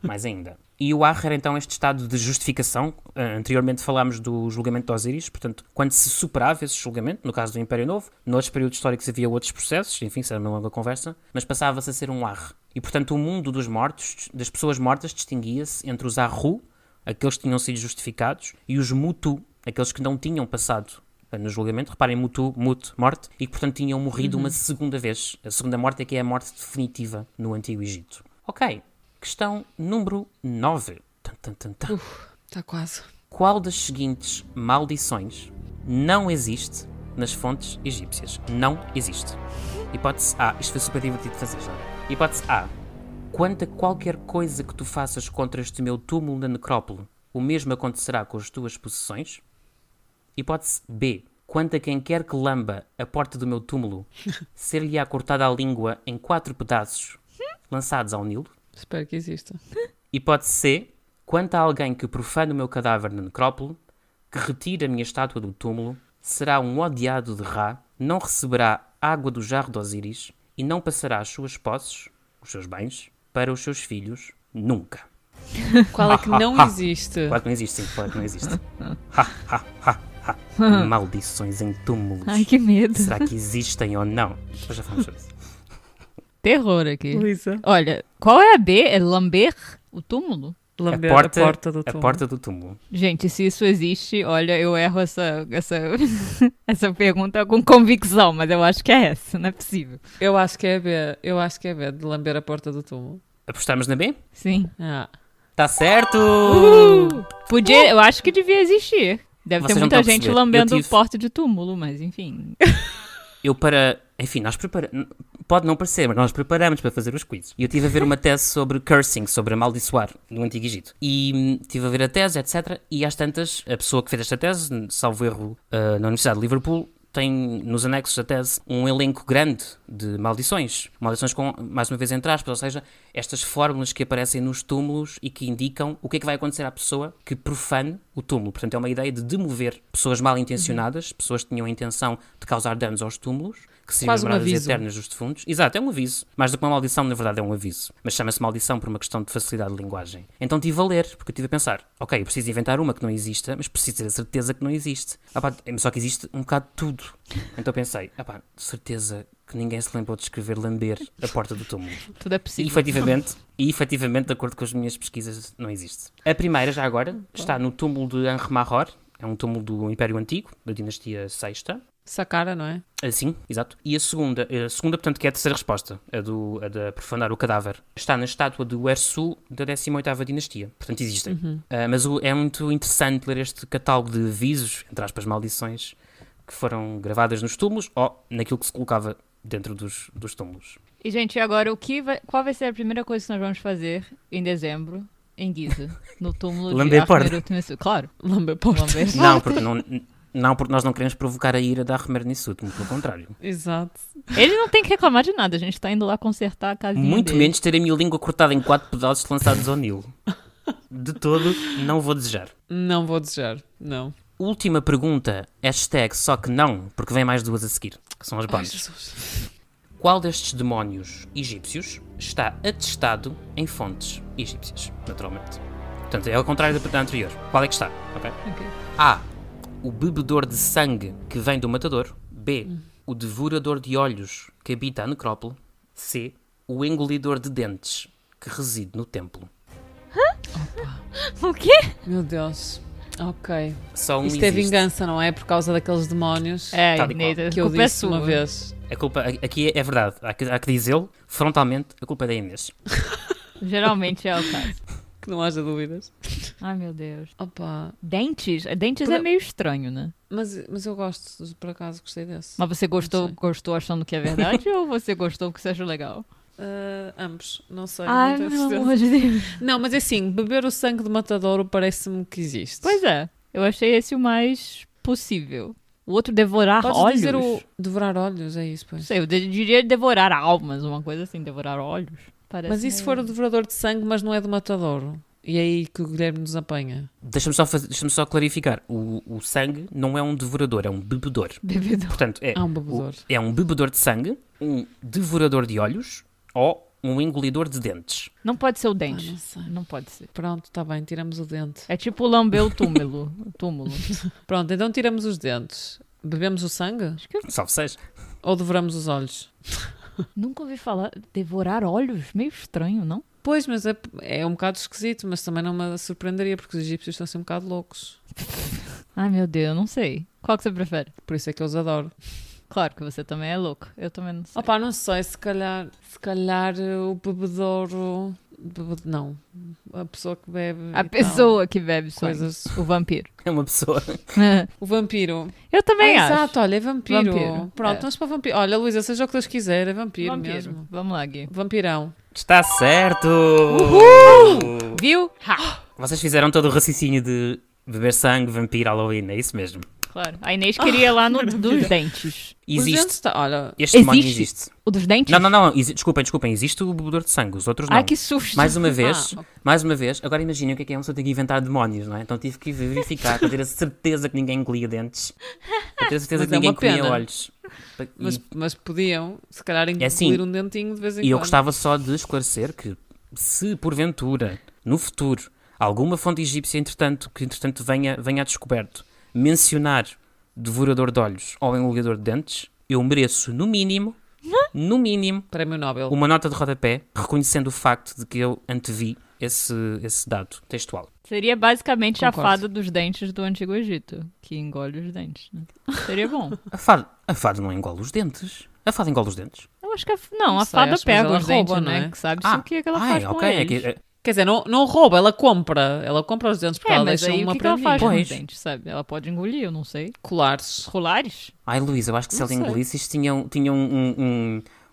mais ainda. E o Ar era então este estado de justificação. Anteriormente falámos do julgamento de Osíris, portanto, quando se superava esse julgamento, no caso do Império Novo, noutros períodos históricos havia outros processos, enfim, isso era uma longa conversa, mas passava-se a ser um Ar. E portanto o mundo dos mortos, das pessoas mortas, distinguia-se entre os Arru, aqueles que tinham sido justificados, e os Mutu, aqueles que não tinham passado no julgamento. Reparem, Mutu, morte, e que portanto tinham morrido uma segunda vez. A segunda morte é que é a morte definitiva no Antigo Egito. Ok, questão número 9. Está quase. Qual das seguintes maldições não existe nas fontes egípcias? Não existe. Hipótese A. Isto foi super divertido de fazer já. Hipótese A. Quanto a qualquer coisa que tu faças contra este meu túmulo na necrópole, o mesmo acontecerá com as tuas possessões. Hipótese B. Quanto a quem quer que lamba a porta do meu túmulo, ser-lhe-á cortada a língua em 4 pedaços, lançados ao Nilo. Espero que exista. Hipótese C. Quanto a alguém que profane o meu cadáver na necrópole, que retire a minha estátua do túmulo, será um odiado de Ra, não receberá água do jarro de Osíris e não passará as suas posses, os seus bens, para os seus filhos, nunca. Qual é que não existe? Claro que não existe, sim, claro que não existe. Maldições em túmulos. Ai, que medo. Será que existem ou não? Depois já falamos sobre isso. Terror aqui. Luísa. Olha, qual é a B? É lamber o túmulo? Lamber a porta do A túmulo. porta do túmulo. Gente, se isso existe, olha, eu erro essa pergunta com convicção, mas eu acho que é essa, não é possível. Eu acho que é B. Eu acho que é B, de lamber a porta do túmulo. Apostamos na B? Sim. Ah. Tá certo! Podia, eu acho que devia existir. Deve Vocês ter não muita estão a gente perceber. lambendo Eu tive- porta de túmulo, mas enfim. Enfim, nós preparamos... Pode não parecer, mas nós preparamos para fazer os quizzes. E eu estive a ver uma tese sobre cursing, sobre amaldiçoar no Antigo Egito. E estive a ver a tese, etc. E às tantas, a pessoa que fez esta tese, salvo erro, na Universidade de Liverpool, tem nos anexos da tese um elenco grande de maldições. Maldições com, mais uma vez, entre aspas, ou seja, estas fórmulas que aparecem nos túmulos e que indicam o que é que vai acontecer à pessoa que profane o túmulo. Portanto, é uma ideia de demover pessoas mal intencionadas, pessoas que tinham a intenção de causar danos aos túmulos, que seriam Quase um lembradas aviso. eternas dos defuntos. Exato, é um aviso. Mais do que uma maldição, na verdade, é um aviso. Mas chama-se maldição por uma questão de facilidade de linguagem. Então tive a ler, porque eu estive a pensar, ok, eu preciso inventar uma que não exista, mas preciso ter a certeza que não existe. Só que existe um bocado de tudo. Então pensei, de certeza que ninguém se lembrou de escrever lamber a porta do túmulo. Tudo é E possível. efetivamente, de acordo com as minhas pesquisas, não existe. A primeira, já agora, está no túmulo de Anre-Mahor. É um túmulo do Império Antigo, da dinastia VI. Saqqara, não é? Sim, exato. E a segunda, portanto, que é a terceira resposta, a de profanar o cadáver, está na estátua de Uersu da 18ª dinastia. Portanto, existem. Mas é muito interessante ler este catálogo de avisos, entre aspas, maldições, que foram gravadas nos túmulos ou naquilo que se colocava dentro dos túmulos. E, gente, agora, qual vai ser a primeira coisa que nós vamos fazer em dezembro, em Giza? No túmulo de Lamber porta. Ahmed Nisut? Claro. Lamber porta. Lamber. Não, porque nós não queremos provocar a ira da Ahmed Nisut, muito pelo contrário. Exato. Ele não tem que reclamar de nada, a gente tá indo lá consertar a casinha Muito dele. menos ter a minha língua cortada em 4 pedaços lançados ao Nilo. De todo, não vou desejar. Não vou desejar. Não. Última pergunta, hashtag só que não, porque vem mais 2 a seguir, que são as Ai, bónus. Jesus. Qual destes demónios egípcios está atestado em fontes egípcias, naturalmente? Portanto, é ao contrário da anterior. Qual é que está? Ok? Ok. A. O bebedor de sangue que vem do matador. B. O devorador de olhos que habita a necrópole. C. O engolidor de dentes que reside no templo. O quê? Meu Deus. Ok. Só um Isto é existe. vingança, não é? Por causa daqueles demónios É, Tal e qual. Inês, a que eu culpa é disse uma sua. vez. A culpa aqui é verdade. Há que dizê-lo frontalmente. A culpa é da Inês. Geralmente é o caso. Que não haja dúvidas. Ai, meu Deus. Opa. Dentes? Dentes é meio estranho, né? Mas eu gosto, por acaso, gostei desse. Mas você Não sei. gostou achando que é verdade ou você gostou porque você achou legal? Ambos, não sei. Ai, não tenho meu certeza. amor de Deus. Não, mas é assim, beber o sangue do matadouro parece-me que existe. Pois é, eu achei esse o mais possível. O outro, devorar Podes olhos. dizer o devorar olhos, é isso, Não pois. sei, eu diria devorar almas, uma coisa assim, devorar olhos. Parece Mas e se for o devorador de sangue, mas não é do matadouro? E é aí que o Guilherme nos apanha. Deixa-me só clarificar. O sangue não é um devorador, é um bebedor. Bebedor. Portanto, Ah, um bebedor. é um bebedor de sangue, um devorador de olhos ou um engolidor de dentes. Não pode ser o Ah, dente. não sei. Não pode ser. Pronto, está bem, tiramos o dente. É tipo lamber o túmulo. O túmulo. Pronto, então tiramos os dentes. Bebemos o sangue? Salve seja. Ou devoramos os olhos? Nunca ouvi falar. Devorar olhos? Meio estranho, não? Pois, mas é um bocado esquisito, mas também não me surpreenderia, porque os egípcios estão assim um bocado loucos. Ai, meu Deus, eu não sei. Qual que você prefere? Por isso é que eu os adoro. Claro que você também é louco. Eu também não sei. Opa, não sei, se calhar o bebedouro... Não, a pessoa que bebe... A e tal. pessoa que bebe sangue. Coisas... O vampiro. É uma pessoa. O vampiro. Eu também acho. Exato, olha, é vampiro. Vampiro, Pronto, é. vamos para vampiro. Olha, Luísa, seja o que Deus quiser, é vampiro, Vampiro. mesmo. Vamos lá, Gui. Vampirão. Está certo! Viu? Ha! Vocês fizeram todo o raciocínio de beber sangue, vampiro, Halloween, é isso mesmo. Claro. A Inês queria lá no dos dentes. Os dentes Existe. está... Olha, Este demónio Existe? existe. O dos dentes? Não. Desculpem. Existe o bebedor de sangue, os outros não. Ai, que susto. Mais uma vez, Ah, agora imaginem o que é uma pessoa ter que inventar demónios, não é? Então tive que verificar para ter a certeza que ninguém engolia dentes, para ter a certeza Mas que é ninguém uma comia pena. olhos. mas podiam, se calhar, engolir assim, um dentinho de vez em quando. E eu gostava só de esclarecer que, se porventura, no futuro, alguma fonte egípcia, entretanto venha a descoberto, mencionar devorador de olhos ou engolidor de dentes, eu mereço, no mínimo, Prémio Nobel. uma nota de rodapé, reconhecendo o facto de que eu antevi esse dado textual. Seria basicamente Concordo. a fada dos dentes do Antigo Egito, que engole os dentes, né? Seria bom. A fada não engole os dentes. A fada engole os dentes. Eu acho que a Não sei, fada acho que pega ela os dentes, rouba, não né? é? Que sabe-se o que é que ela faz com ok. eles. Quer dizer, não rouba, ela compra. Ela compra os dentes porque ela mas deixa aí uma o que para ela mim. faz com Pois. os dentes, sabe? Ela pode engolir, eu não sei. Colares. Rolares? Ai, Luísa, eu acho que se Não ela sei. engolisse, isto tinha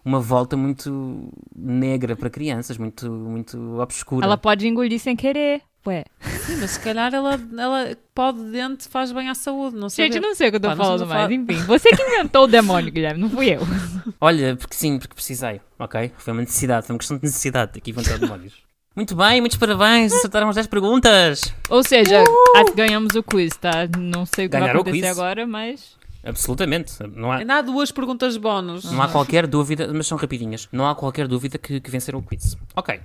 uma volta muito negra para crianças, muito obscura. Ela pode engolir sem querer. Ué. Sim, mas se calhar ela pó de dente faz bem à saúde, não sei. Gente, não sei o que eu tô Pá, não falando sei mais. falar. Enfim, você que inventou o demônio, Guilherme, não fui eu. Olha, porque sim, porque precisei, ok? Foi uma necessidade, foi uma questão de necessidade aqui inventar demónios. Muito bem, muitos parabéns, acertaram as 10 perguntas. Ou seja, ganhamos o quiz, tá? Não sei o que Ganharam o vai acontecer quiz. agora, mas... Absolutamente, não há, Ainda há 2 perguntas bónus. não há qualquer dúvida, mas são rapidinhas, não há qualquer dúvida que venceram o quiz. Ok,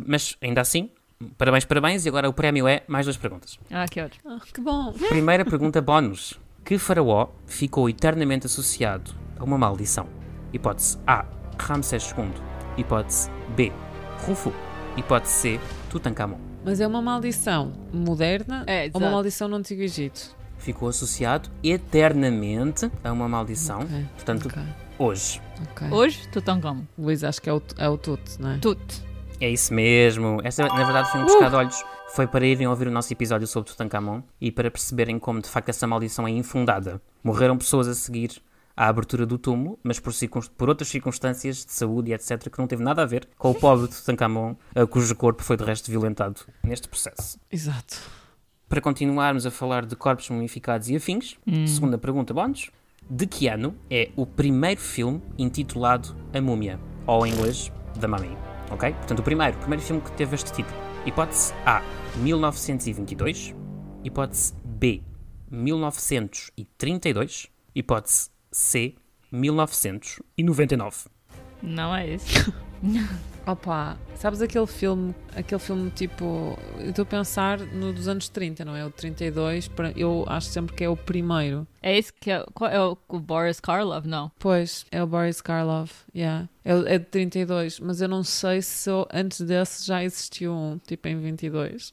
mas ainda assim, parabéns, e agora o prémio é mais 2 perguntas. Ah, que ótimo. Ah, que bom. Primeira pergunta bónus. Que faraó ficou eternamente associado a uma maldição? Hipótese A, Ramsés II. Hipótese B, Khufu. Hipótese C, Tutankhamon. Mas é uma maldição moderna É, ou exato. uma maldição no Antigo Egito? Ficou associado eternamente a uma maldição, Ok, portanto, ok, hoje. ok. Hoje, Tutankhamon. Luís, acho que é o Tut, não é? Tudo. É isso mesmo. Esta, na verdade, foi um pescar de olhos. Foi para irem ouvir o nosso episódio sobre Tutankhamon e para perceberem como, de facto, essa maldição é infundada. Morreram pessoas a seguir à abertura do túmulo, mas por outras circunstâncias de saúde e etc., que não teve nada a ver com o pobre Tutankhamon, cujo corpo foi, de resto, violentado neste processo. Exato. Para continuarmos a falar de corpos mumificados e afins, segunda pergunta, bónus. De que ano é o primeiro filme intitulado A Múmia? Ou em inglês, The Mummy. Ok? Portanto, o primeiro filme que teve este título. Hipótese A, 1922. Hipótese B, 1932. Hipótese C, 1999. Não é esse. Opa, sabes aquele filme tipo, eu estou a pensar no dos anos 30, não é? O 32, eu acho sempre que é o primeiro. É esse que é... Qual é o Boris Karloff? Não. Pois, é o Boris Karloff, yeah. É de 32, mas eu não sei se antes desse já existiu um, tipo em 22.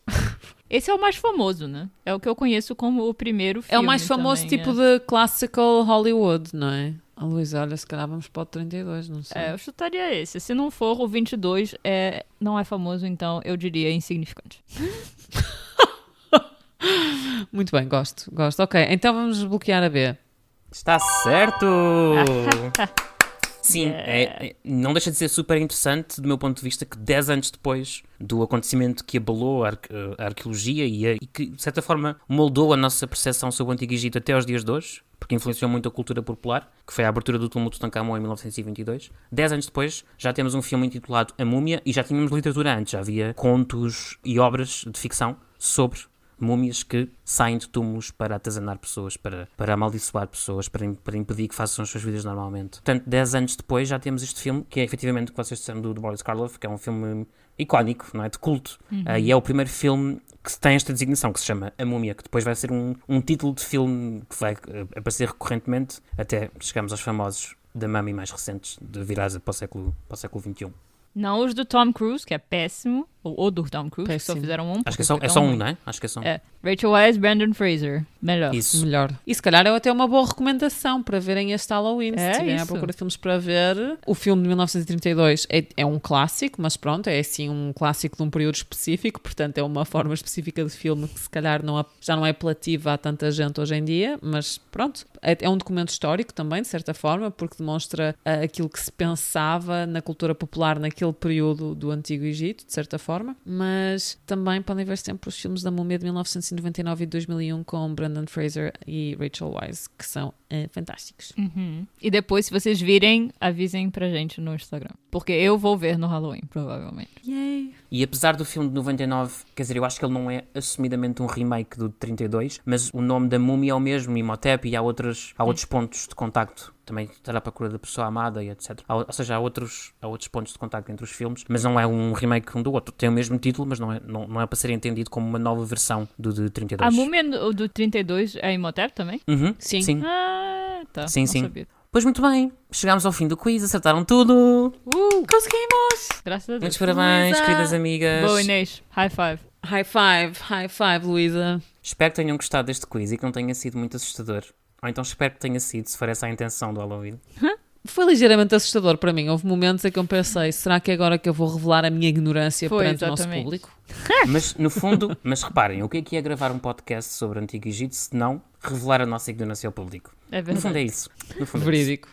Esse é o mais famoso, né? É o que eu conheço como o primeiro filme. É o mais famoso também, tipo de classical Hollywood, não é? Ah, Luísa, olha, se calhar vamos para o 32, não sei. É, eu chutaria esse. Se não for, o 22 não é famoso, então eu diria insignificante. Muito bem, gosto. Ok, então vamos bloquear a B. Está certo! Sim, não deixa de ser super interessante do meu ponto de vista que 10 anos depois do acontecimento que abalou a arqueologia e que, de certa forma, moldou a nossa percepção sobre o Antigo Egito até aos dias de hoje, porque influenciou muito a cultura popular, que foi a abertura do túmulo de Tutankhamon em 1922. 10 anos depois já temos um filme intitulado A Múmia e já tínhamos literatura antes, já havia contos e obras de ficção sobre múmias que saem de túmulos para atazanar pessoas, para amaldiçoar pessoas, para impedir que façam as suas vidas normalmente. Portanto, 10 anos depois já temos este filme, que é efetivamente o que vocês disseram do Boris Karloff, que é um filme icónico, não é? De culto. E é o primeiro filme que tem esta designação, que se chama A Múmia, que depois vai ser um título de filme que vai aparecer recorrentemente, até chegamos aos famosos da Mummy mais recentes, de virada para o século XXI. Não os do Tom Cruise, que é péssimo. Ou do Tom Cruise, Péssimo. que só fizeram um. Acho que é só um, não é? Acho que é só um. É. Rachel Weisz, Brandon Fraser. Melhor. Isso. Melhor. E se calhar é até uma boa recomendação para verem este Halloween. Se É estiverem à isso. procura de filmes para ver. O filme de 1932 é um clássico, mas pronto, é assim um clássico de um período específico, portanto é uma forma específica de filme que se calhar já não é apelativa a tanta gente hoje em dia, mas pronto. É um documento histórico também, de certa forma, porque demonstra aquilo que se pensava na cultura popular naquele período do Antigo Egito, de certa forma. Mas também podem ver sempre os filmes da Múmia de 1999 e 2001 com Brandon Fraser e Rachel Weisz, que são fantásticos. Uhum. E depois, se vocês virem, avisem pra gente no Instagram. Porque eu vou ver no Halloween, provavelmente. Yay! E apesar do filme de 99, quer dizer, eu acho que ele não é assumidamente um remake do de 32, mas o nome da múmia é o mesmo, Imhotep, e há outros pontos de contacto, também estar à procura da pessoa amada e etc. Ou seja, há outros pontos de contacto entre os filmes, mas não é um remake um do outro. Tem o mesmo título, mas não é para ser entendido como uma nova versão do de 32. A múmia do 32 é Imhotep também? Uhum, Sim. sim. Ah, tá. Sim, Não sim. sabia. Pois muito bem, chegámos ao fim do quiz, acertaram tudo! Conseguimos! Graças a Deus. Muitos parabéns, Luísa! queridas amigas! Boa, Inês. High five. High five, Luísa. Espero que tenham gostado deste quiz e que não tenha sido muito assustador. Ou então espero que tenha sido, se for essa a intenção do Halloween. Foi ligeiramente assustador para mim. Houve momentos em que eu pensei, será que é agora que eu vou revelar a minha ignorância perante o nosso exatamente. público? Mas, no fundo, reparem, o que é gravar um podcast sobre o Antigo Egito se não revelar a nossa ignorância ao público? É No fundo verdade. é isso. No fundo Verídico.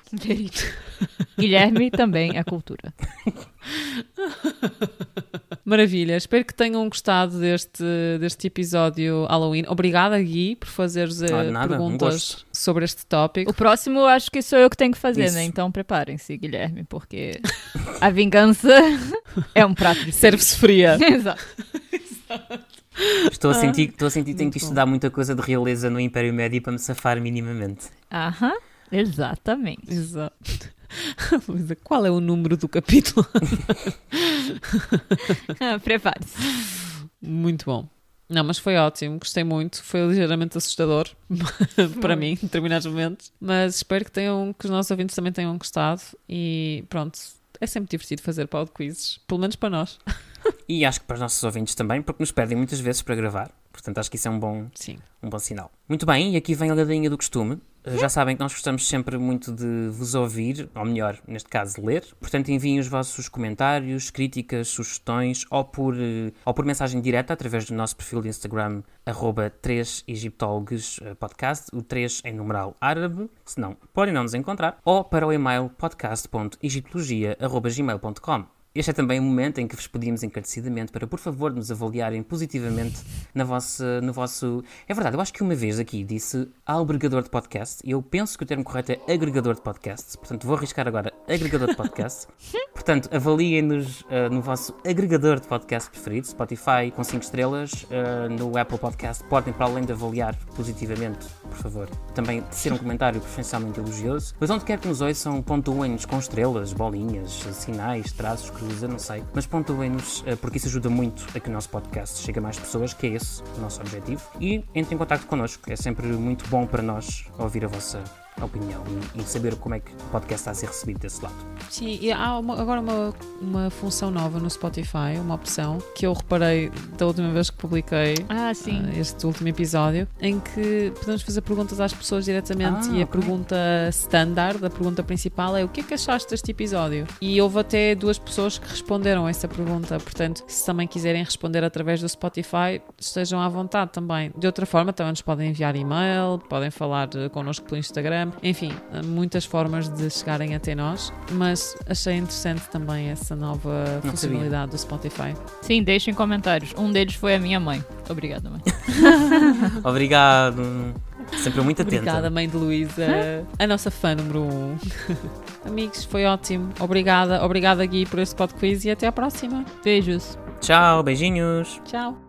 Guilherme também é cultura. Maravilha, espero que tenham gostado deste episódio Halloween. Obrigada, Gui, por fazeres perguntas sobre este tópico. O próximo acho que sou eu que tenho que fazer, Isso. né? Então preparem-se, Guilherme, porque a vingança é um prato de Serve-se fria. Exato. Estou a sentir que tenho que bom. estudar muita coisa de realeza no Império Médio para me safar minimamente. Aham, exatamente. Exato. Luísa, qual é o número do capítulo? Prepare-se. Muito bom. Não, mas foi ótimo, gostei muito. Foi ligeiramente assustador para mim, em determinados momentos. Mas espero que os nossos ouvintes também tenham gostado. E pronto, é sempre divertido fazer pod quizzes, pelo menos para nós. E acho que para os nossos ouvintes também, porque nos pedem muitas vezes para gravar. Portanto, acho que isso é um bom sinal. Muito bem, e aqui vem a ladainha do costume. Já sabem que nós gostamos sempre muito de vos ouvir, ou melhor, neste caso, ler. Portanto, enviem os vossos comentários, críticas, sugestões, ou por mensagem direta através do nosso perfil de Instagram, @3egiptologospodcast, o 3 em numeral árabe, se não, podem não nos encontrar, ou para o e-mail podcast.egiptologia@gmail.com. Este é também o momento em que vos pedimos encarecidamente para, por favor, nos avaliarem positivamente no vosso... É verdade, eu acho que uma vez aqui disse agregador de podcast, e eu penso que o termo correto é agregador de podcasts, portanto vou arriscar agora agregador de podcasts. Portanto, avaliem-nos no vosso agregador de podcast preferido, Spotify com 5 estrelas, no Apple Podcast, podem, para além de avaliar positivamente, por favor, também tecer um comentário preferencialmente elogioso, mas onde quer que nos ouçam, pontuem-nos com estrelas, bolinhas, sinais, traços, eu não sei, mas pontuem-nos porque isso ajuda muito a que o nosso podcast chegue a mais pessoas, que é esse o nosso objetivo, e entrem em contacto connosco, é sempre muito bom para nós ouvir a vossa opinião e saber como é que o podcast está a ser recebido desse lado. Sim, e há agora uma função nova no Spotify, uma opção que eu reparei da última vez que publiquei este último episódio, em que podemos fazer perguntas às pessoas diretamente e a pergunta standard, a pergunta principal é: o que é que achaste deste episódio? E houve até 2 pessoas que responderam a essa pergunta, portanto, se também quiserem responder através do Spotify, estejam à vontade também. De outra forma, também nos podem enviar e-mail, podem falar connosco pelo Instagram. Enfim, muitas formas de chegarem até nós, mas achei interessante também essa nova funcionalidade do Spotify. Sim, deixem comentários. Um deles foi a minha mãe. Obrigada, mãe. Obrigado. Sempre muito atenta. Obrigada, mãe de Luísa, a nossa fã número 1. Amigos, foi ótimo. Obrigada, Gui, por este pod quiz e até à próxima. Beijos. Tchau, beijinhos. Tchau.